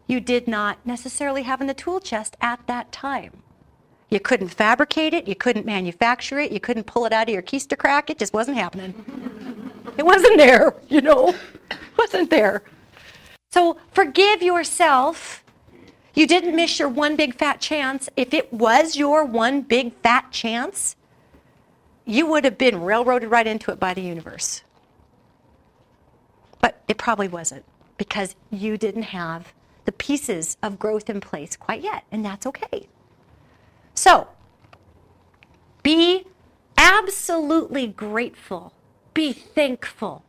you did not necessarily have in the tool chest at that time. You couldn't fabricate it, you couldn't manufacture it, you couldn't pull it out of your keister crack, it just wasn't happening. It wasn't there, you know, it wasn't there. So forgive yourself. You didn't miss your one big fat chance. If it was your one big fat chance, you would have been railroaded right into it by the universe. But it probably wasn't because you didn't have the pieces of growth in place quite yet, and that's okay. So, be absolutely grateful. Be thankful.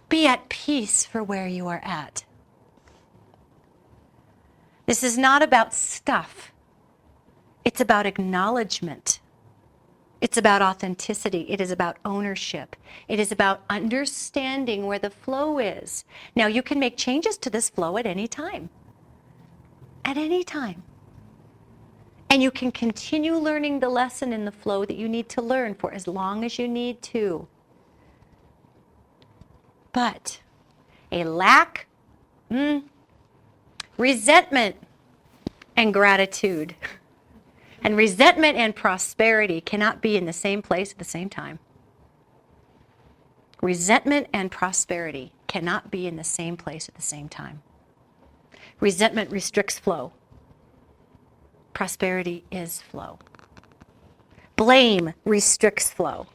Be at peace for where you are at. This is not about stuff. It's about acknowledgement. It's about authenticity. It is about ownership. It is about understanding where the flow is. Now, you can make changes to this flow at any time. At any time. And you can continue learning the lesson in the flow that you need to learn for as long as you need to. But a lack, resentment and gratitude, and resentment and prosperity cannot be in the same place at the same time. Resentment and prosperity cannot be in the same place at the same time. Resentment restricts flow. Prosperity is flow. Blame restricts flow.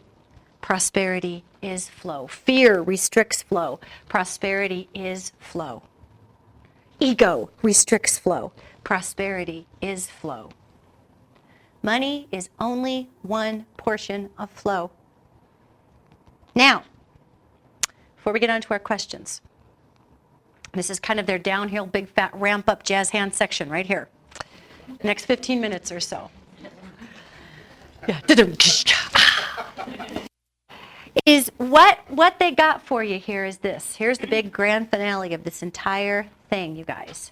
Prosperity is flow. Fear restricts flow. Prosperity is flow. Ego restricts flow. Prosperity is flow. Money is only one portion of flow. Now, before we get on to our questions, this is kind of their downhill, big, fat, ramp up jazz hand section right here. Next 15 minutes or so. Yeah. Is what they got for you here is this. Here's the big grand finale of this entire thing, you guys.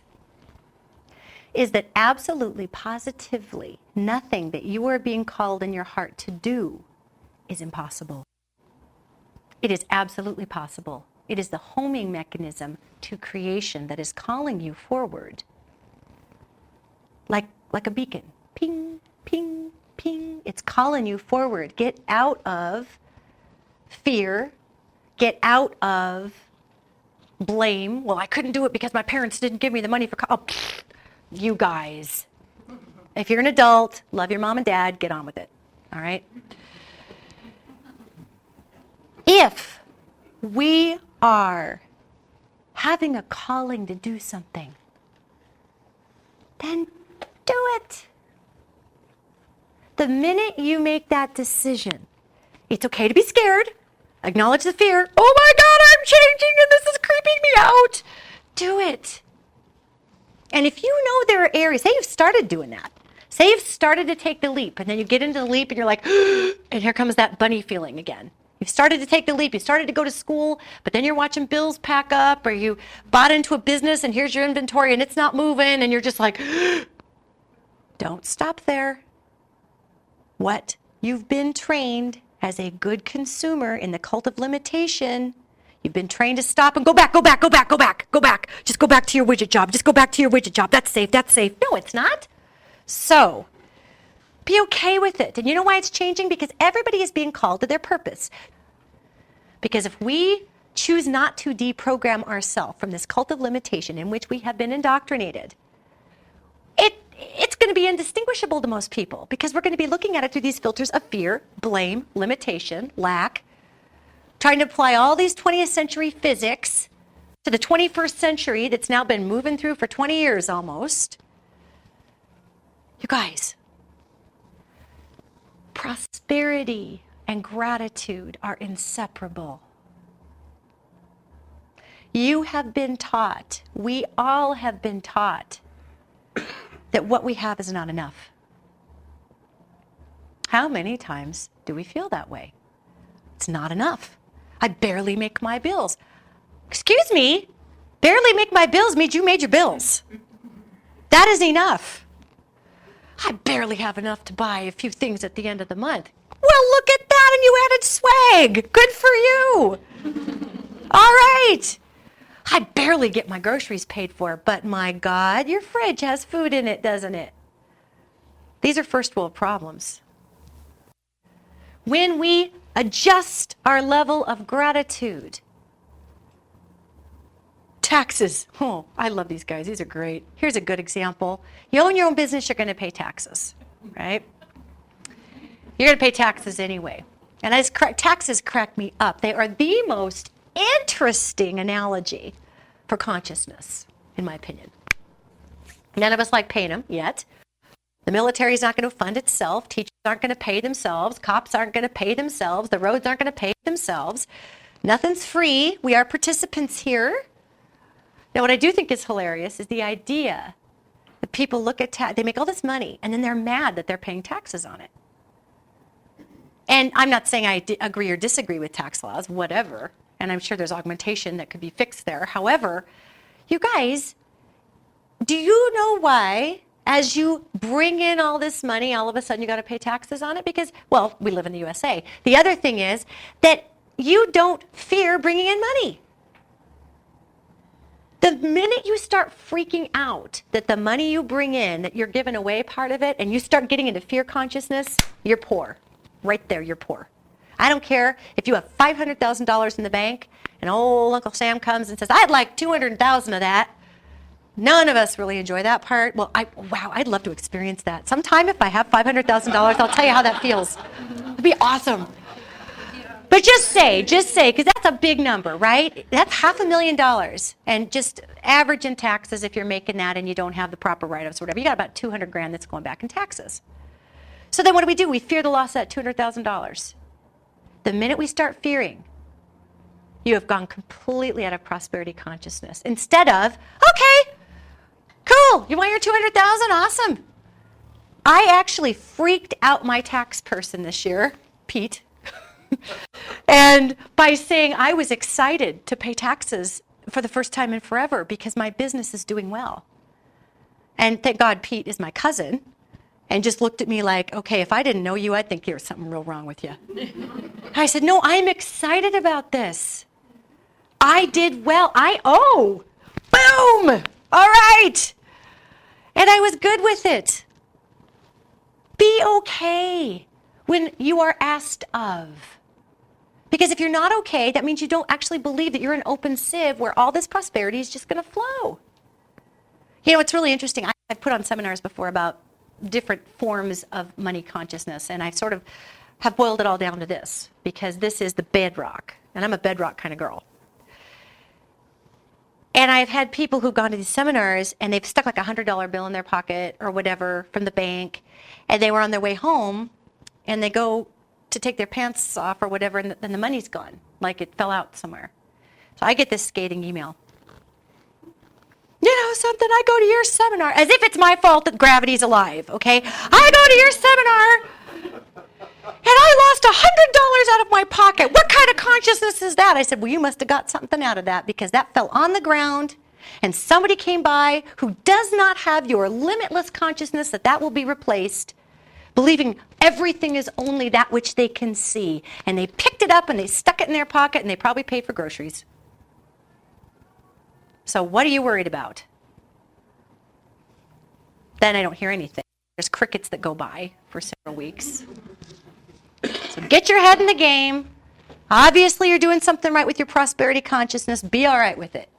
is that absolutely, positively, nothing that you are being called in your heart to do is impossible. It is absolutely possible. It is the homing mechanism to creation that is calling you forward. Like a beacon. Ping, ping, ping. It's calling you forward. Get out of fear. Get out of blame. Well, I couldn't do it because my parents didn't give me the money for you guys. If you're an adult, love your mom and dad, get on with it. All right? If we are having a calling to do something, then do it. The minute you make that decision, it's okay to be scared. Acknowledge the fear. Oh my God, I'm changing and this is creeping me out. Do it. And if you know there are areas, say you've started doing that. Say you've started to take the leap, and then you get into the leap and you're like, and here comes that bunny feeling again. You've started to take the leap. You started to go to school, but then you're watching bills pack up, or you bought into a business and here's your inventory and it's not moving, and you're just like, don't stop there. What? You've been trained as a good consumer in the cult of limitation. You've been trained to stop and go back, go back, go back, go back, go back. Just go back to your widget job. Just go back to your widget job. That's safe, that's safe. No, it's not. So, be okay with it. And you know why it's changing? Because everybody is being called to their purpose. Because if we choose not to deprogram ourselves from this cult of limitation in which we have been indoctrinated, it's going to be indistinguishable to most people, because we're going to be looking at it through these filters of fear, blame, limitation, lack, trying to apply all these 20th century physics to the 21st century that's now been moving through for 20 years almost. You guys, prosperity and gratitude are inseparable. You have been taught, we all have been taught, that what we have is not enough. How many times do we feel that way? It's not enough. I barely make my bills. Excuse me, barely make my bills means you made your bills. That is enough. I barely have enough to buy a few things at the end of the month. Well, look at that, and you added swag. Good for you. All right. I barely get my groceries paid for, but my God, your fridge has food in it, doesn't it? These are first world problems. When we adjust our level of gratitude, taxes. Oh, I love these guys. These are great. Here's a good example. You own your own business, you're going to pay taxes, right? You're going to pay taxes anyway. And taxes crack me up. They are the most interesting analogy for consciousness, in my opinion. None of us like paying them yet. The military is not going to fund itself. Teachers aren't going to pay themselves. Cops aren't going to pay themselves. The roads aren't going to pay themselves. Nothing's free. We are participants here. Now, what I do think is hilarious is the idea that people look at they make all this money, and then they're mad that they're paying taxes on it. And I'm not saying I agree or disagree with tax laws, whatever. And I'm sure there's augmentation that could be fixed there. However, you guys, do you know why, as you bring in all this money, all of a sudden you got to pay taxes on it? Because, well, we live in the USA. The other thing is that you don't fear bringing in money. The minute you start freaking out that the money you bring in, that you're giving away part of it, and you start getting into fear consciousness, you're poor. Right there, you're poor. I don't care if you have $500,000 in the bank and old Uncle Sam comes and says, I'd like $200,000 of that. None of us really enjoy that part. Well, wow, I'd love to experience that. Sometime if I have $500,000, I'll tell you how that feels. It'd be awesome. But just say, because that's a big number, right? That's $500,000. And just average in taxes, if you're making that and you don't have the proper write-ups or whatever, you got about $200,000 that's going back in taxes. So then what do? We fear the loss of that $200,000. The minute we start fearing, you have gone completely out of prosperity consciousness. Instead of, okay, cool, you want your $200,000? Awesome. I actually freaked out my tax person this year, Pete, and by saying I was excited to pay taxes for the first time in forever because my business is doing well. And thank God Pete is my cousin and just looked at me like, okay, if I didn't know you, I'd think there was something real wrong with you. I said, no, I'm excited about this. I did well. Boom! All right. And I was good with it. Be okay when you are asked of. Because if you're not okay, that means you don't actually believe that you're an open sieve where all this prosperity is just going to flow. You know, it's really interesting. I've put on seminars before about different forms of money consciousness, and I sort of have boiled it all down to this, because this is the bedrock, and I'm a bedrock kind of girl. And I've had people who've gone to these seminars, and they've stuck like a $100 bill in their pocket or whatever from the bank, and they were on their way home, and they go to take their pants off or whatever, and then the money's gone, like it fell out somewhere. So I get this scathing email. You know something, I go to your seminar, as if it's my fault that gravity's alive, okay? I go to your seminar, and I lost $100 out of my pocket. What kind of consciousness is that? I said, well, you must have got something out of that, because that fell on the ground, and somebody came by who does not have your limitless consciousness that will be replaced, believing everything is only that which they can see. And they picked it up, and they stuck it in their pocket, and they probably paid for groceries. So what are you worried about? Then I don't hear anything. There's crickets that go by for several weeks. So get your head in the game. Obviously, you're doing something right with your prosperity consciousness. Be all right with it.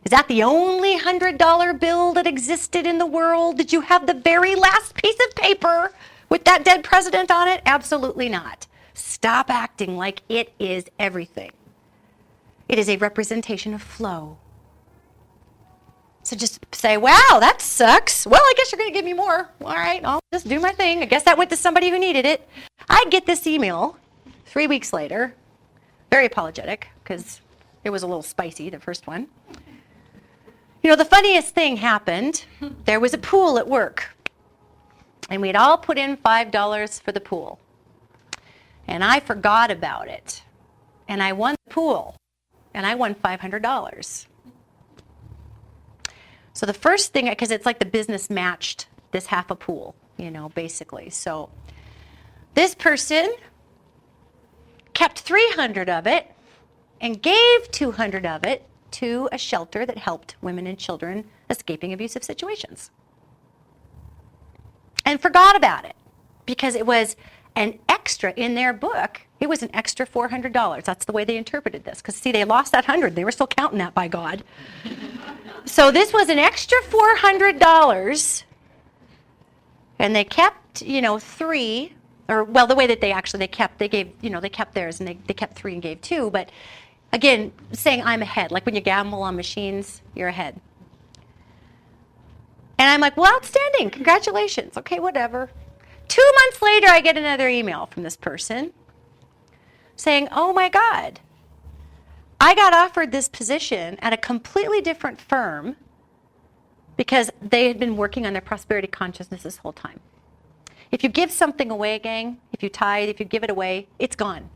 Is that the only $100 bill that existed in the world? Did you have the very last piece of paper with that dead president on it? Absolutely not. Stop acting like it is everything. It is a representation of flow. So just say, wow, that sucks. Well, I guess you're going to give me more. All right, I'll just do my thing. I guess that went to somebody who needed it. I get this email 3 weeks later, very apologetic, because it was a little spicy, the first one. You know, the funniest thing happened. There was a pool at work, and we had all put in $5 for the pool. And I forgot about it. And I won the pool, and I won $500. So the first thing, because it's like the business matched this half a pool, you know, basically. So this person kept 300 of it and gave 200 of it to a shelter that helped women and children escaping abusive situations. And forgot about it because it was an extra in their book. It was an extra $400. That's the way they interpreted this. Because, see, they lost that 100. They were still counting that, by God. So this was an extra $400. And they kept, you know, 3. Or, well, the way that they gave, you know, they kept theirs. And they kept 3 and gave 2. But, again, saying I'm ahead. Like when you gamble on machines, you're ahead. And I'm like, well, outstanding. Congratulations. Okay, whatever. 2 months later, I get another email from this person saying, oh my God, I got offered this position at a completely different firm because they had been working on their prosperity consciousness this whole time. If you give something away, gang, if you tithe, if you give it away, it's gone.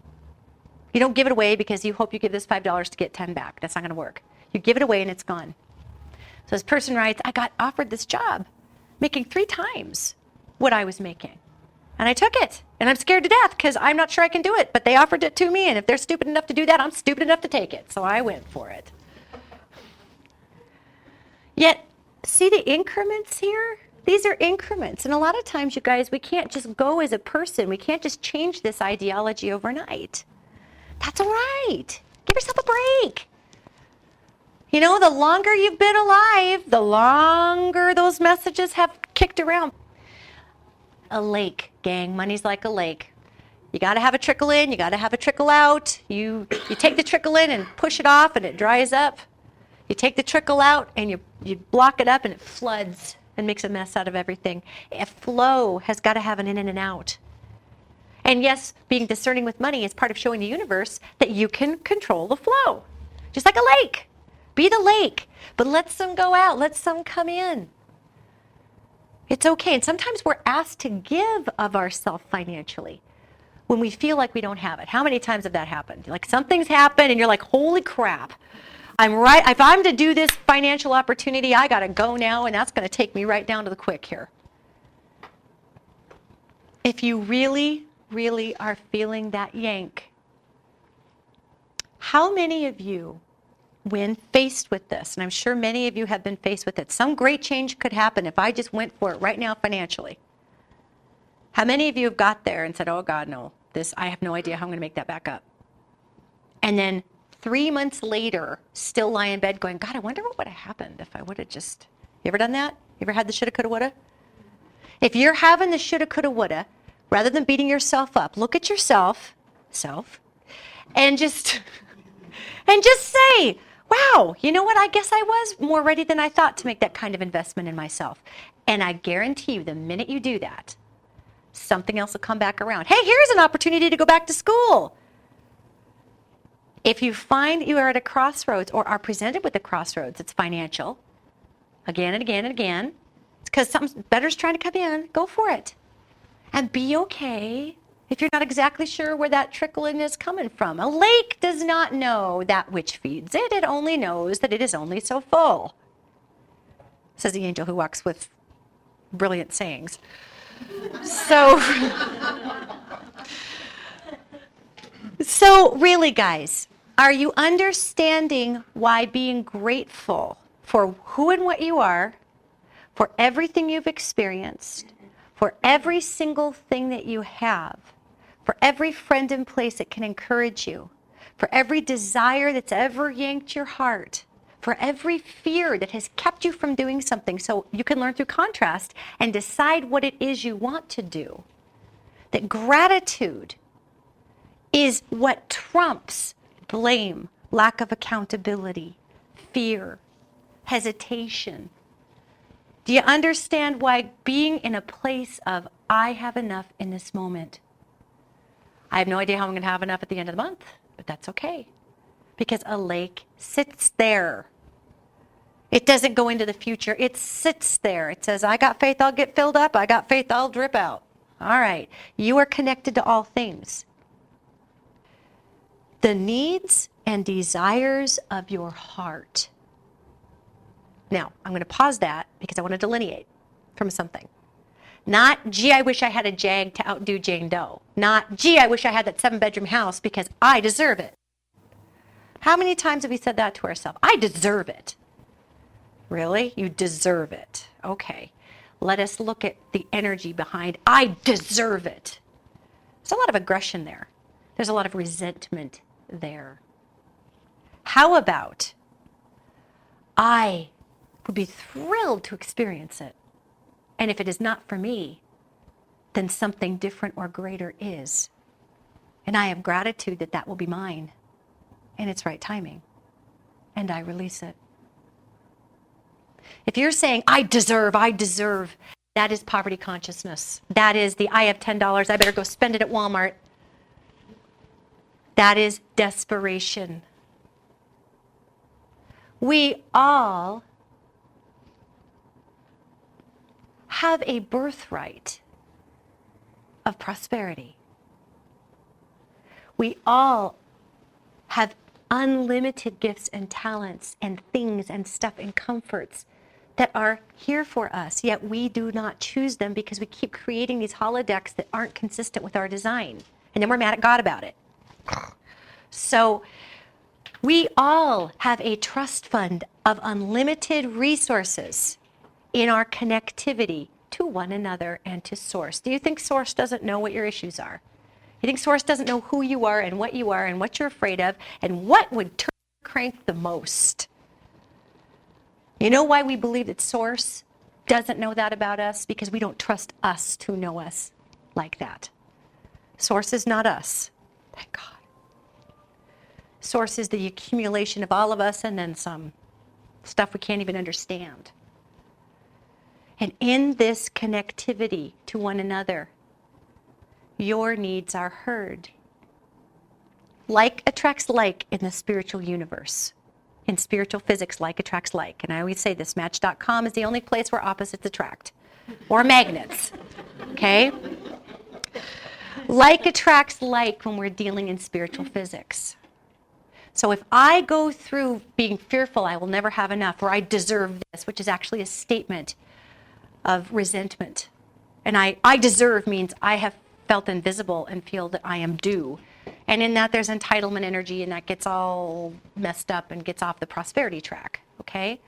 You don't give it away because you hope you give this $5 to get 10 back. That's not going to work. You give it away and it's gone. So this person writes, I got offered this job, making 3 times what I was making. And I took it. And I'm scared to death because I'm not sure I can do it. But they offered it to me. And if they're stupid enough to do that, I'm stupid enough to take it. So I went for it. Yet, see the increments here? These are increments. And a lot of times, you guys, we can't just go as a person. We can't just change this ideology overnight. That's all right. Give yourself a break. You know, the longer you've been alive, the longer those messages have kicked around. A lake, gang. Money's like a lake. You got to have a trickle in. You got to have a trickle out. You take the trickle in and push it off, and it dries up. You take the trickle out, and you block it up, and it floods and makes a mess out of everything. A flow has got to have an in and an out. And yes, being discerning with money is part of showing the universe that you can control the flow. Just like a lake. Be the lake, but let some go out. Let some come in. It's okay. And sometimes we're asked to give of ourselves financially when we feel like we don't have it. How many times have that happened? Like something's happened and you're like, holy crap, If I'm to do this financial opportunity, I got to go now, and that's going to take me right down to the quick here. If you really, really are feeling that yank, how many of you, when faced with this, and I'm sure many of you have been faced with it, some great change could happen if I just went for it right now financially. How many of you have got there and said, oh God, no, I have no idea how I'm going to make that back up? And then 3 months later, still lie in bed going, God, I wonder what would have happened if I would have just, you ever done that? You ever had the shoulda, coulda, woulda? If you're having the shoulda, coulda, woulda, rather than beating yourself up, look at yourself, and just say, wow, you know what? I guess I was more ready than I thought to make that kind of investment in myself. And I guarantee you, the minute you do that, something else will come back around. Hey, here's an opportunity to go back to school. If you find you are at a crossroads or are presented with a crossroads, it's financial, again and again and again, it's because something better's trying to come in, go for it. And be okay if you're not exactly sure where that trickling is coming from. A lake does not know that which feeds it. It only knows that it is only so full, says the angel who walks with brilliant sayings. So really, guys, are you understanding why being grateful for who and what you are, for everything you've experienced, for every single thing that you have, for every friend and place that can encourage you, for every desire that's ever yanked your heart, for every fear that has kept you from doing something so you can learn through contrast and decide what it is you want to do, that gratitude is what trumps blame, lack of accountability, fear, hesitation. Do you understand why being in a place of, I have enough in this moment? I have no idea how I'm going to have enough at the end of the month, but that's okay. Because a lake sits there. It doesn't go into the future. It sits there. It says, I got faith, I'll get filled up. I got faith, I'll drip out. All right. You are connected to all things. The needs and desires of your heart. Now, I'm going to pause that because I want to delineate from something. Not, gee, I wish I had a Jag to outdo Jane Doe. Not, gee, I wish I had that 7-bedroom house because I deserve it. How many times have we said that to ourselves? I deserve it. Really? You deserve it. Okay. Let us look at the energy behind, I deserve it. There's a lot of aggression there. There's a lot of resentment there. How about, I would be thrilled to experience it. And if it is not for me, then something different or greater is. And I have gratitude that that will be mine. And it's right timing. And I release it. If you're saying, I deserve, that is poverty consciousness. That is the, I have $10, I better go spend it at Walmart. That is desperation. We all have a birthright of prosperity. We all have unlimited gifts and talents and things and stuff and comforts that are here for us, yet we do not choose them because we keep creating these holodecks that aren't consistent with our design. And then we're mad at God about it. So we all have a trust fund of unlimited resources in our connectivity to one another and to Source. Do you think Source doesn't know what your issues are? You think Source doesn't know who you are and what you're afraid of and what would turn your crank the most? You know why we believe that Source doesn't know that about us? Because we don't trust us to know us like that. Source is not us. Thank God. Source is the accumulation of all of us and then some stuff we can't even understand. And in this connectivity to one another, your needs are heard. Like attracts like in the spiritual universe. In spiritual physics, like attracts like. And I always say this, Match.com is the only place where opposites attract. Or magnets. Okay? Like attracts like when we're dealing in spiritual physics. So if I go through being fearful, I will never have enough, or I deserve this, which is actually a statement of resentment. And I deserve means I have felt invisible and feel that I am due. And in that, there's entitlement energy, and that gets all messed up and gets off the prosperity track, okay?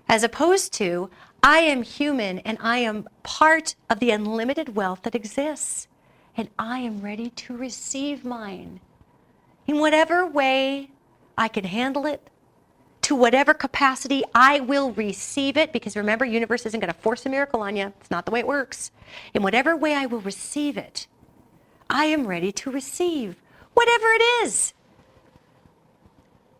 As opposed to, I am human, and I am part of the unlimited wealth that exists, and I am ready to receive mine. In whatever way I can handle it, to whatever capacity, I will receive it, because remember, universe isn't going to force a miracle on you. It's not the way it works. In whatever way I will receive it, I am ready to receive whatever it is.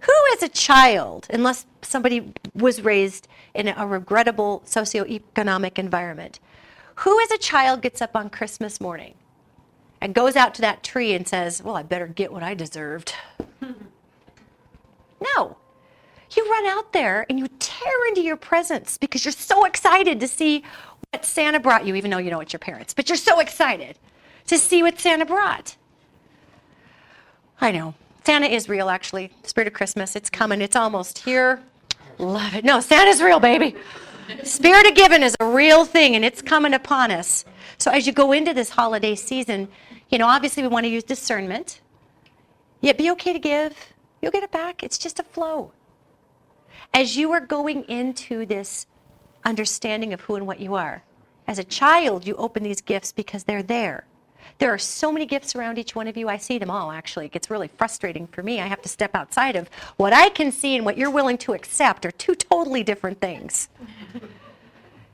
Who as a child, unless somebody was raised in a regrettable socioeconomic environment, who as a child gets up on Christmas morning and goes out to that tree and says, well, I better get what I deserved? No. You run out there and you tear into your presents because you're so excited to see what Santa brought you, even though you know it's your parents, but you're so excited to see what Santa brought. I know. Santa is real, actually. Spirit of Christmas, it's coming. It's almost here. Love it. No, Santa's real, baby. Spirit of giving is a real thing, and it's coming upon us. So as you go into this holiday season, obviously we want to use discernment. Yet be okay to give. You'll get it back. It's just a flow. As you are going into this understanding of who and what you are, as a child, you open these gifts because they're there. There are so many gifts around each one of you. I see them all, actually. It gets really frustrating for me. I have to step outside of what I can see, and what you're willing to accept are two totally different things.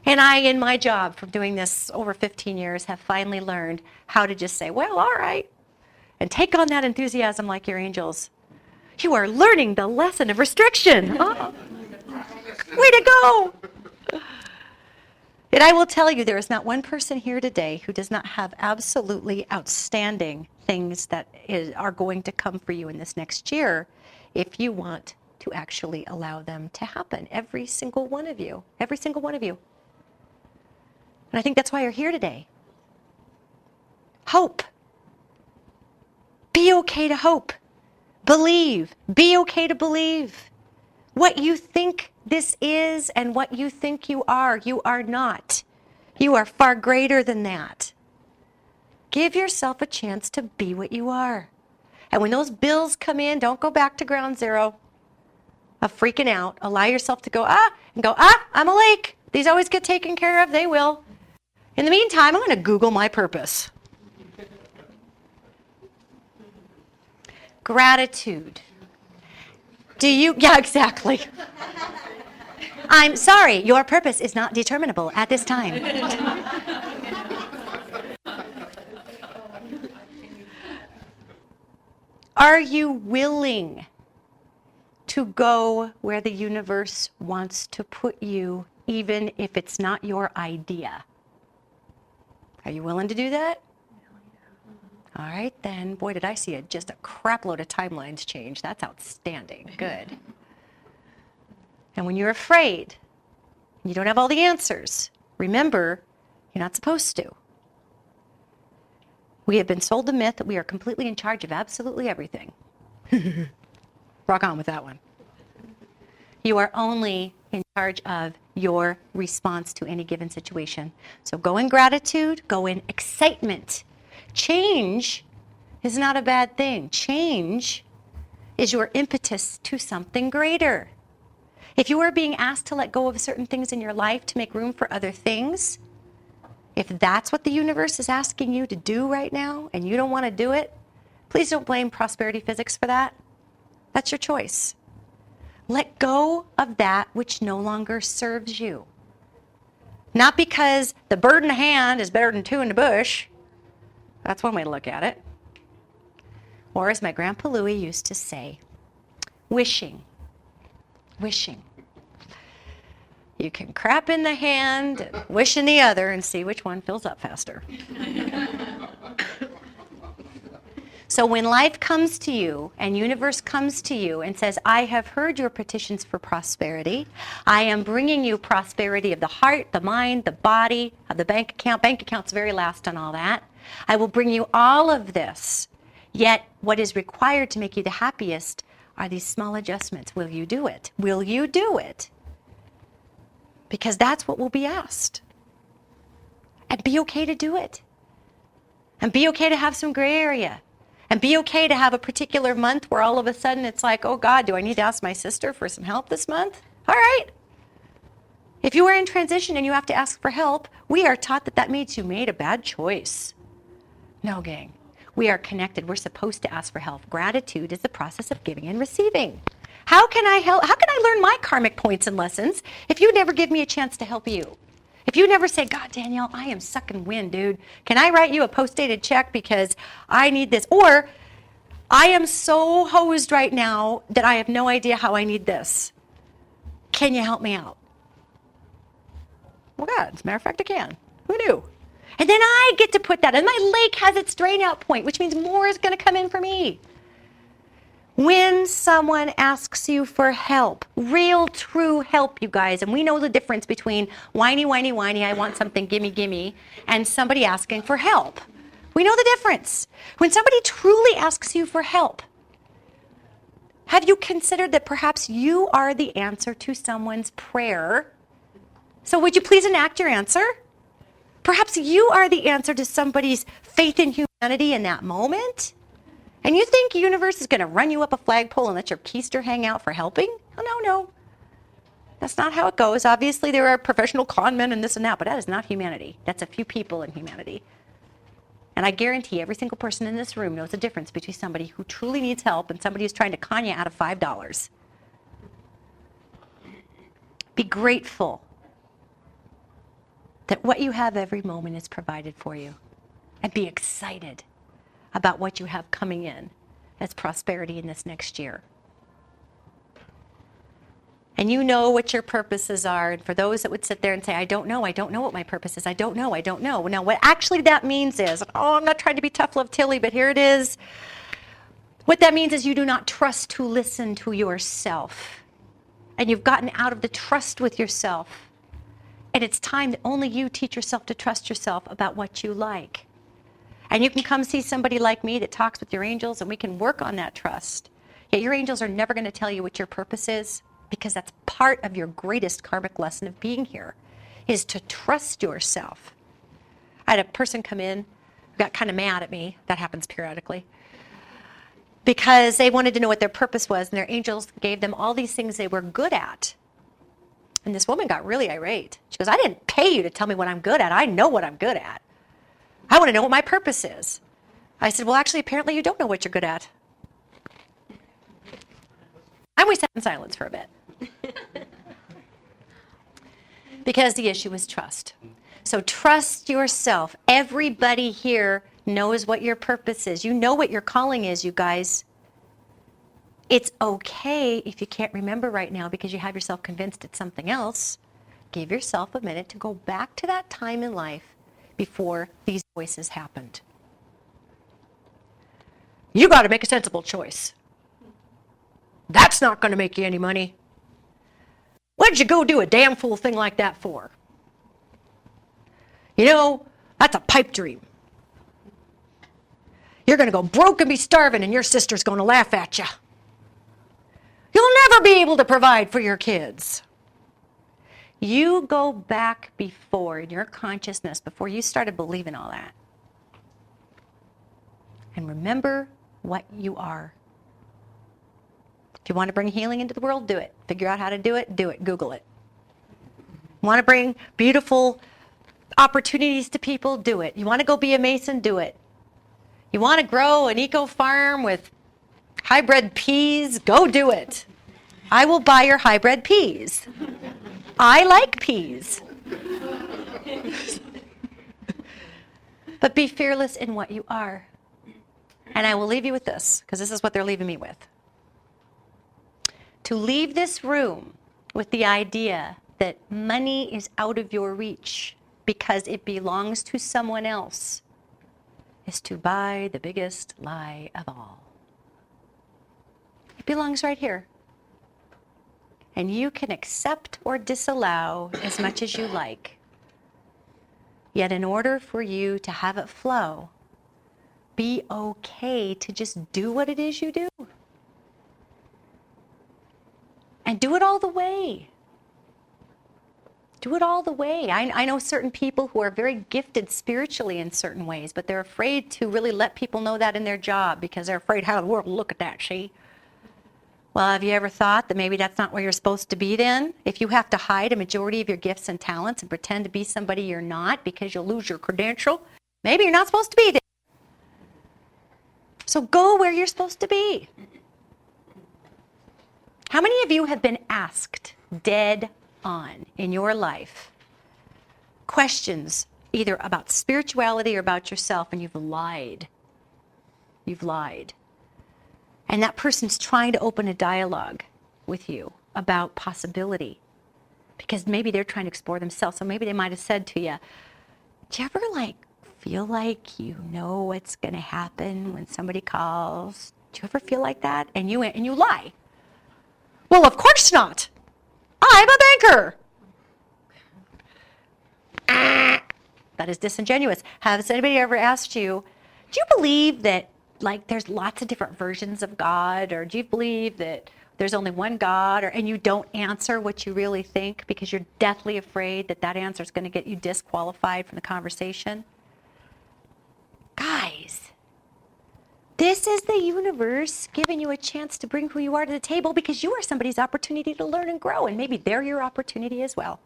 And I, in my job from doing this over 15 years, have finally learned how to just say, well, all right, and take on that enthusiasm like your angels. You are learning the lesson of restriction. Oh, way to go. And I will tell you, there is not one person here today who does not have absolutely outstanding things that are going to come for you in this next year if you want to actually allow them to happen. Every single one of you. Every single one of you. And I think that's why you're here today. Hope. Be okay to hope. Believe. Be okay to believe. What you think this is and what you think you are not. You are far greater than that. Give yourself a chance to be what you are. And when those bills come in, don't go back to ground zero of freaking out. Allow yourself to go, I'm a lake. These always get taken care of. They will. In the meantime, I'm going to Google my purpose. Gratitude. Yeah, exactly. I'm sorry, your purpose is not determinable at this time. Are you willing to go where the universe wants to put you, even if it's not your idea? Are you willing to do that? All right, then. Boy, did I see just a crap load of timelines change. That's outstanding. Good. And when you're afraid, you don't have all the answers, remember, you're not supposed to. We have been sold the myth that we are completely in charge of absolutely everything. Rock on with that one. You are only in charge of your response to any given situation. So go in gratitude, go in excitement. Change is not a bad thing. Change is your impetus to something greater. If you are being asked to let go of certain things in your life to make room for other things, if that's what the universe is asking you to do right now and you don't want to do it, please don't blame prosperity physics for that. That's your choice. Let go of that which no longer serves you. Not because the bird in the hand is better than two in the bush. That's one way to look at it. Or as my Grandpa Louie used to say, wishing. You can crap in the hand and wish in the other and see which one fills up faster. So when life comes to you and universe comes to you and says, I have heard your petitions for prosperity. I am bringing you prosperity of the heart, the mind, the body, of the bank account. Bank account's very last on all that. I will bring you all of this. Yet what is required to make you the happiest are these small adjustments. Will you do it? Will you do it? Because that's what will be asked. And be okay to do it. And be okay to have some gray area. And be okay to have a particular month where all of a sudden it's like, oh God, do I need to ask my sister for some help this month? All right. If you are in transition and you have to ask for help, we are taught that that means you made a bad choice. No, gang. We are connected. We're supposed to ask for help. Gratitude is the process of giving and receiving. How can I help? How can I learn my karmic points and lessons if you never give me a chance to help you? If you never say, God, Danielle, I am sucking wind, dude. Can I write you a post-dated check because I need this? Or I am so hosed right now that I have no idea how I need this. Can you help me out? Well, God, as a matter of fact, I can. Who knew? And then I get to put that. And my lake has its drain out point, which means more is going to come in for me. When someone asks you for help, real, true help, you guys, and we know the difference between whiny, whiny, whiny, I want something, gimme, gimme, and somebody asking for help. We know the difference. When somebody truly asks you for help, have you considered that perhaps you are the answer to someone's prayer? So would you please enact your answer? Perhaps you are the answer to somebody's faith in humanity in that moment. And you think the universe is going to run you up a flagpole and let your keister hang out for helping? Oh, no. That's not how it goes. Obviously, there are professional con men and this and that, but that is not humanity. That's a few people in humanity. And I guarantee every single person in this room knows the difference between somebody who truly needs help and somebody who's trying to con you out of $5. Be grateful that what you have every moment is provided for you. And be excited about what you have coming in as prosperity in this next year. And you know what your purposes are. And for those that would sit there and say, I don't know what my purpose is, I don't know. Now, what actually that means is, I'm not trying to be tough love Tilly, but here it is. What that means is you do not trust to listen to yourself. And you've gotten out of the trust with yourself. And it's time that only you teach yourself to trust yourself about what you like. And you can come see somebody like me that talks with your angels, and we can work on that trust. Yet your angels are never going to tell you what your purpose is, because that's part of your greatest karmic lesson of being here, is to trust yourself. I had a person come in, got kind of mad at me. That happens periodically. Because they wanted to know what their purpose was, and their angels gave them all these things they were good at. And this woman got really irate. She goes, I didn't pay you to tell me what I'm good at. I know what I'm good at. I want to know what my purpose is. I said, well, actually, apparently you don't know what you're good at. And we sat in silence for a bit. Because the issue is trust. So trust yourself. Everybody here knows what your purpose is. You know what your calling is, you guys. It's okay if you can't remember right now because you have yourself convinced it's something else. Give yourself a minute to go back to that time in life before these voices happened. You got to make a sensible choice. That's not going to make you any money. What did you go do a damn fool thing like that for? You know, that's a pipe dream. You're going to go broke and be starving, and your sister's going to laugh at you. You'll never be able to provide for your kids. You go back before in your consciousness, before you started believing all that. And remember what you are. If you want to bring healing into the world, do it. Figure out how to do it, Google it. Want to bring beautiful opportunities to people, do it. You want to go be a Mason, do it. You want to grow an eco farm with hybrid peas, go do it. I will buy your hybrid peas. I like peas. But be fearless in what you are. And I will leave you with this, because this is what they're leaving me with. To leave this room with the idea that money is out of your reach because it belongs to someone else is to buy the biggest lie of all. It belongs right here. And you can accept or disallow as much as you like. Yet in order for you to have it flow, be okay to just do what it is you do. And do it all the way. Do it all the way. I know certain people who are very gifted spiritually in certain ways, but they're afraid to really let people know that in their job because they're afraid how the world will look at that, see? Well, have you ever thought that maybe that's not where you're supposed to be then? If you have to hide a majority of your gifts and talents and pretend to be somebody you're not because you'll lose your credential, maybe you're not supposed to be there. So go where you're supposed to be. How many of you have been asked dead on in your life questions either about spirituality or about yourself, and you've lied? You've lied. And that person's trying to open a dialogue with you about possibility because maybe they're trying to explore themselves. So maybe they might have said to you, do you ever feel like you know what's going to happen when somebody calls? Do you ever feel like that? And you lie. Well, of course not. I'm a banker. That is disingenuous. Has anybody ever asked you, do you believe that there's lots of different versions of God, or do you believe that there's only one God, and you don't answer what you really think because you're deathly afraid that answer is going to get you disqualified from the conversation? Guys, this is the universe giving you a chance to bring who you are to the table because you are somebody's opportunity to learn and grow, and maybe they're your opportunity as well.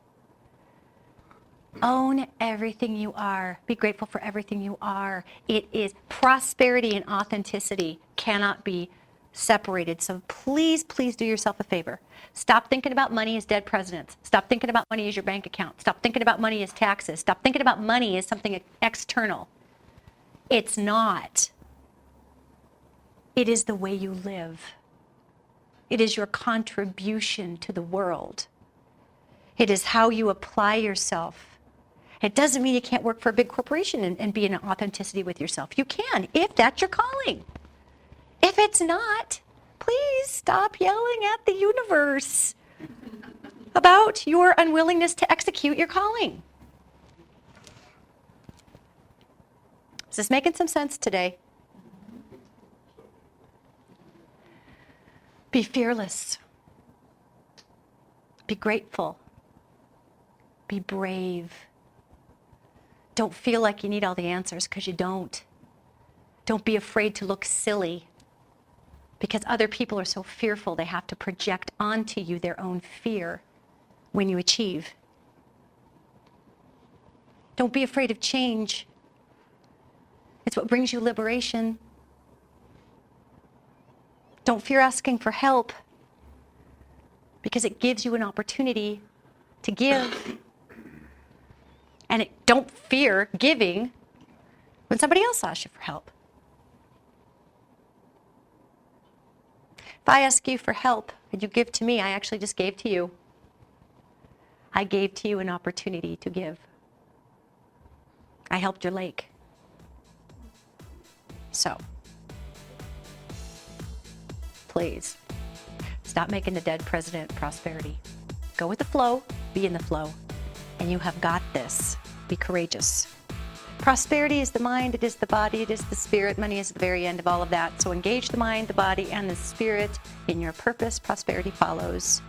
Own everything you are. Be grateful for everything you are. It is prosperity and authenticity cannot be separated. So please, please do yourself a favor. Stop thinking about money as dead presidents. Stop thinking about money as your bank account. Stop thinking about money as taxes. Stop thinking about money as something external. It's not. It is the way you live. It is your contribution to the world. It is how you apply yourself. It doesn't mean you can't work for a big corporation and be in authenticity with yourself. You can, if that's your calling. If it's not, please stop yelling at the universe about your unwillingness to execute your calling. Is this making some sense today? Be fearless. Be grateful. Be brave. Don't feel like you need all the answers because you don't. Don't be afraid to look silly because other people are so fearful they have to project onto you their own fear when you achieve. Don't be afraid of change. It's what brings you liberation. Don't fear asking for help because it gives you an opportunity to give. And don't fear giving when somebody else asks you for help. If I ask you for help and you give to me, I actually just gave to you. I gave to you an opportunity to give. I helped your lake. So, please, stop making the dead president prosperity. Go with the flow, be in the flow, and you have got this. Be courageous. Prosperity is the mind, it is the body, it is the spirit. Money is the very end of all of that. So engage the mind, the body, and the spirit in your purpose. Prosperity follows.